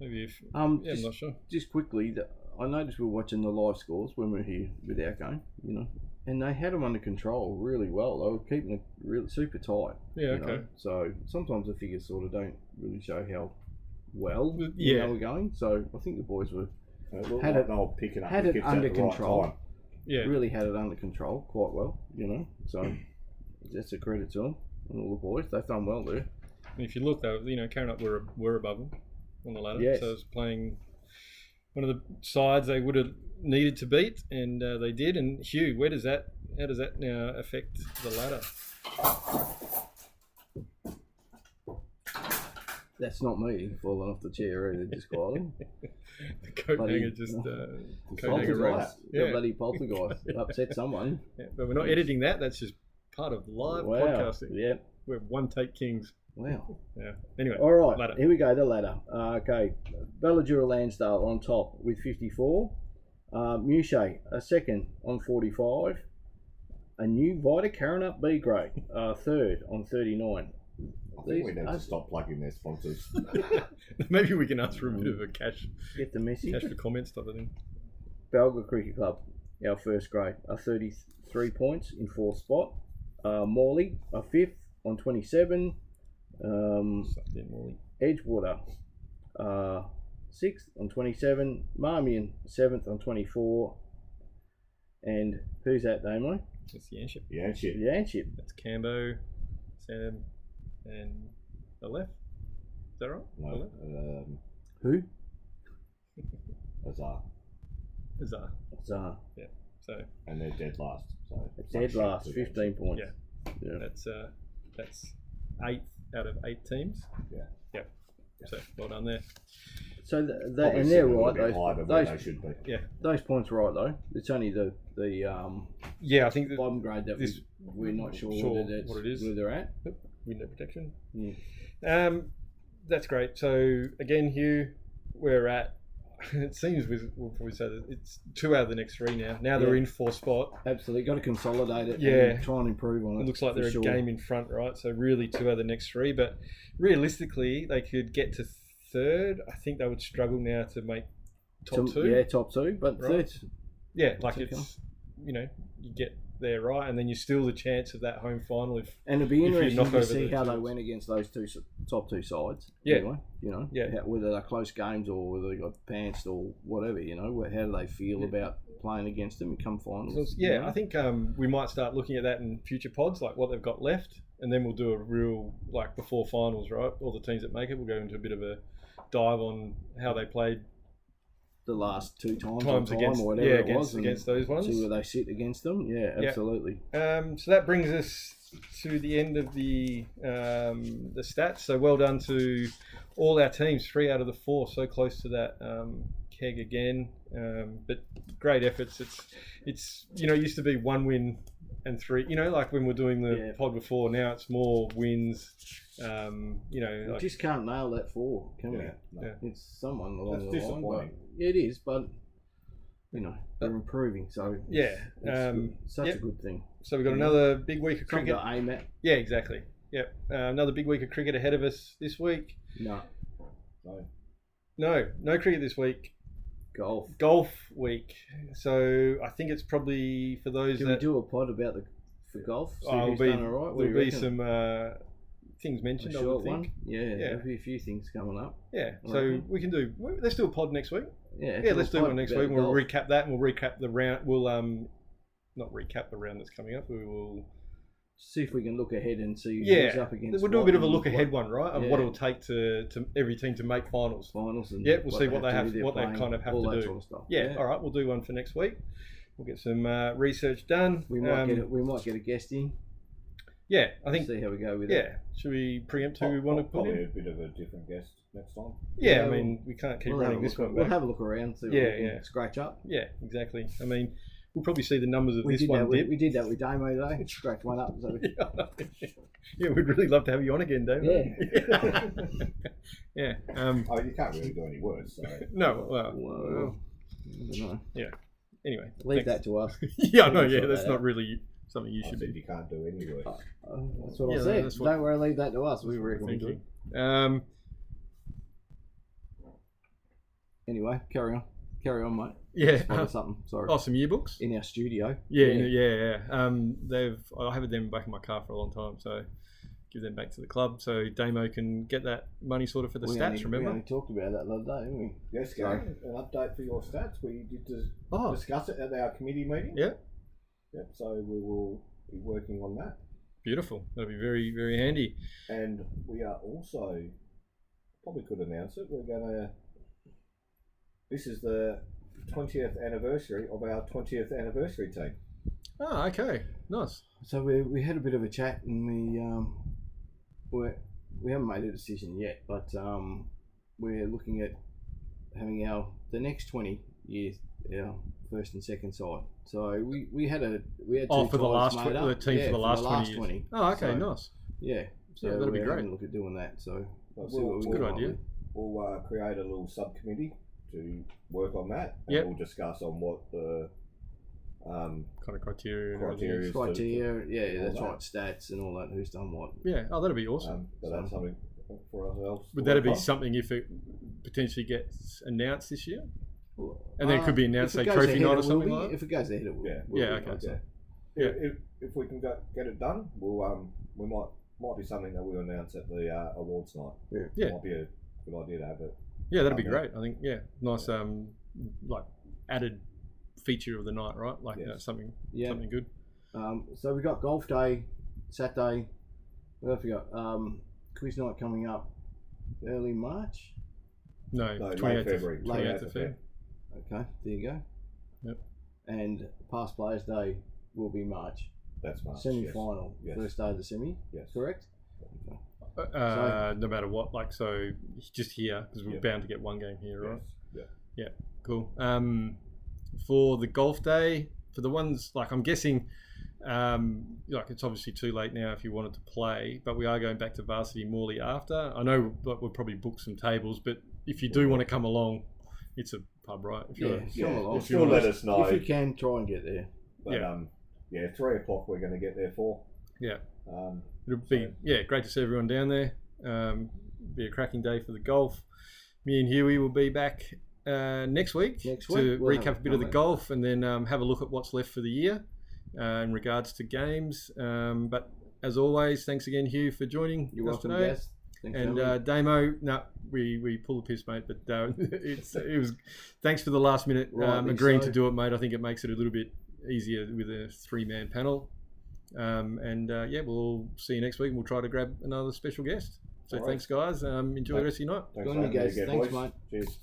Maybe if... Um, I'm just, not sure. just quickly, I noticed we were watching the live scores when we were here with our game, you know, and they had them under control really well. They were keeping it really super tight. Yeah, you okay. know. So sometimes the figures sort of don't really show how well Yeah. they were going. So I think the boys were It looked Had like it- they were picking up had it wickets under at the right control. time. Yeah. really had it under control quite well, you know. So that's a credit to them and all the boys. They've done well there. And if you look, though, you know, Karen were above them on the ladder. Yes. So it was playing one of the sides they would have needed to beat, and they did. And Hugh, how does that now affect the ladder? That's not me falling off the chair either, just quietly. The coat Bloody- hanger just coat hanger Poltergeist. race. The Yeah. bloody poltergeist upset someone. Yeah, but we're not editing that. That's just part of live Wow. podcasting. Yeah. We're one take kings. Wow. Yeah. Anyway. All right. Ladder. Here we go. The ladder. Okay. Belladura Lansdale on top with 54. Muche a second on 45. A new Vita Karanup B grade, third on 39. I think we need to stop plugging their sponsors. Maybe we can ask for a bit of a cash Get the message. for comments type of thing. Belga Cricket Club, our first grade, 33 points in fourth spot. Morley, a fifth on 27. Sucked in, Morley. Edgewater, sixth on 27. Marmion, seventh on 24. And who's that, Damo? That's the Anship. Yeah, shit. Yanship. That's Cambo, Sam, and the left. Is that right? The No, left? Who? Azar. Azar. Zah. So And they're dead last. So Dead last, 15 points. Yeah. Yeah. that's 8 out of 8 teams. Yeah. Yep. So well done there. So and Obviously they're a little right. bit higher than where they Those, should be. those points are right though. It's only the Yeah, I think that bottom grade that this- we're not sure sure whether that's what it is. where they're at. window protection. Yeah. That's great. So again, Hugh, we're at. It seems we'll probably say that it's 2 out of the next 3 now. Now they're Yeah. in 4th spot. Absolutely, got to consolidate it. Yeah. And try and improve on it. It looks like for they're sure. a game in front, right? So really 2 out of the next 3. But realistically, they could get to 3rd. I think they would struggle now to make top 2. Yeah, top 2, but Right. third's Yeah, like That's it's, you know, you get there right, and then you still the chance of that home final if and it'd be If you interesting knock to over see the how they teams. went against those top 2 sides. Yeah. Anyway, you know, Yeah. whether they're close games or whether they got pantsed or whatever. You know, how do they feel about playing against them and come finals? yeah, you know? I think we might start looking at that in future pods, like what they've got left, and then we'll do a real like before finals, right? All the teams that make it, we'll go into a bit of a dive on how they played the last 2 times against or whatever it was, and against those ones. see where they sit against them. Yeah, Yeah. absolutely. So that brings us to the end of the stats. So well done to all our teams, 3 out of the 4, so close to that keg again. But great efforts. It's it used to be 1 win and 3. You know, like when we're doing the pod before, now it's more wins. You know, we just can't nail that 4, can we? No. It's someone along That's the line. disappointing. But it is, but you know, they're improving, so it's such a good thing. So we've got another big week of cricket. Something to aim at. Yeah, exactly. Yep. Another big week of cricket ahead of us this week. No cricket this week. Golf week. So I think it's probably for those Can we do a pod about for golf? There'll be some things mentioned. A I short would think. one. Yeah, there'll be a few things coming up. Yeah. So we can do. Let's do a pod next week. Yeah. Let's do one next week. We'll recap that, and we'll recap the round. We'll not recap the round that's coming up. We will see if we can look ahead and see who's up against. We'll do a bit of a look ahead one, right? Of what it'll take to every team to make finals. And we'll see what they kind of have to do. Sort of stuff. Yeah. All right. We'll do one for next week. We'll get some research done. We might get a guest in. Yeah, I think. See how we go with it. Yeah. Should we preempt who we want to put in? Probably a bit of a different guest next time. Yeah, I mean, we can't keep running this one back. We'll have a look around, see what we can scratch up. Yeah, exactly. I mean, we'll probably see the numbers of this one. We did that with Damo today. Scratched one up. So. Yeah, we'd really love to have you on again, Dave. Yeah. Yeah. You can't really do any worse. So. No. Well, I don't know. Yeah. Anyway, leave that to us. Yeah, I know. Yeah, that's not really something you should do. You can't do any worse. That's what I said. Don't worry, leave that to us. We reckon we do. Anyway, carry on, mate. Yeah. Something. Sorry. Oh, some yearbooks in our studio. Yeah. I have them back in my car for a long time, so give them back to the club so Damo can get that money sorted for the stats. Remember, we only talked about that the other day, didn't we? Yes, Gary. An update for your stats. We did discuss it at our committee meeting. Yeah. Yep. So we will be working on that. Beautiful. That'll be very, very handy. And we are also probably could announce it. We're gonna. This is the 20th anniversary of our 20th anniversary team. Oh, okay, nice. So we had a bit of a chat, and we haven't made a decision yet, but we're looking at having the next 20 years our first and second side. So we had two for the last made up. The team for the last 20 years. Oh, okay, so, nice. Yeah, so that'll be great. Look at doing that. So it's a good idea. We'll create a little subcommittee to work on that, and we'll discuss on what the kind of criteria. That's right. Stats and all that. Who's done what? Yeah. Oh, that'd be awesome. But that's something for ourselves. Would that be something if it potentially gets announced this year? And then it could be announced, say, trophy night or something like that? If it goes ahead, it will. Okay. If we can get it done, we might be something that we'll announce at the awards night. Yeah. Might be a good idea to have it. Yeah, that'd be great. I think, nice, like added feature of the night, right? Like something good. So we got golf day, Saturday. What else we got? Quiz night coming up early March. No, 28th February. 28th of February. Okay, there you go. Yep. And Past Players Day will be March. That's March. Semi-final, first day of the semi. Yes. Correct. Okay. No matter what, like, so just here because we're bound to get one game here, right? Yes. Yeah. Cool. For the golf day, for the ones like I'm guessing, like it's obviously too late now if you wanted to play, but we are going back to varsity Morley after. I know we'll probably book some tables, but if you do want to come along, it's a pub, right? If come along. Still let us know if you can. Try and get there. But 3:00 we're going to get there for. Yeah. It'll be great to see everyone down there. Be a cracking day for the golf. Me and Hewey will be back next week to recap a bit of the golf and then have a look at what's left for the year in regards to games. But as always, thanks again, Hugh, for joining us today. Gaz. Thanks, and Damo, we pull the piss, mate. But it was thanks for the last minute agreeing to do it, mate. I think it makes it a little bit easier with a 3-man panel. We'll see you next week and we'll try to grab another special guest. So thanks, guys. Enjoy the rest of your night. Thanks, Go on, you guys. Thanks, boys. mate. Cheers.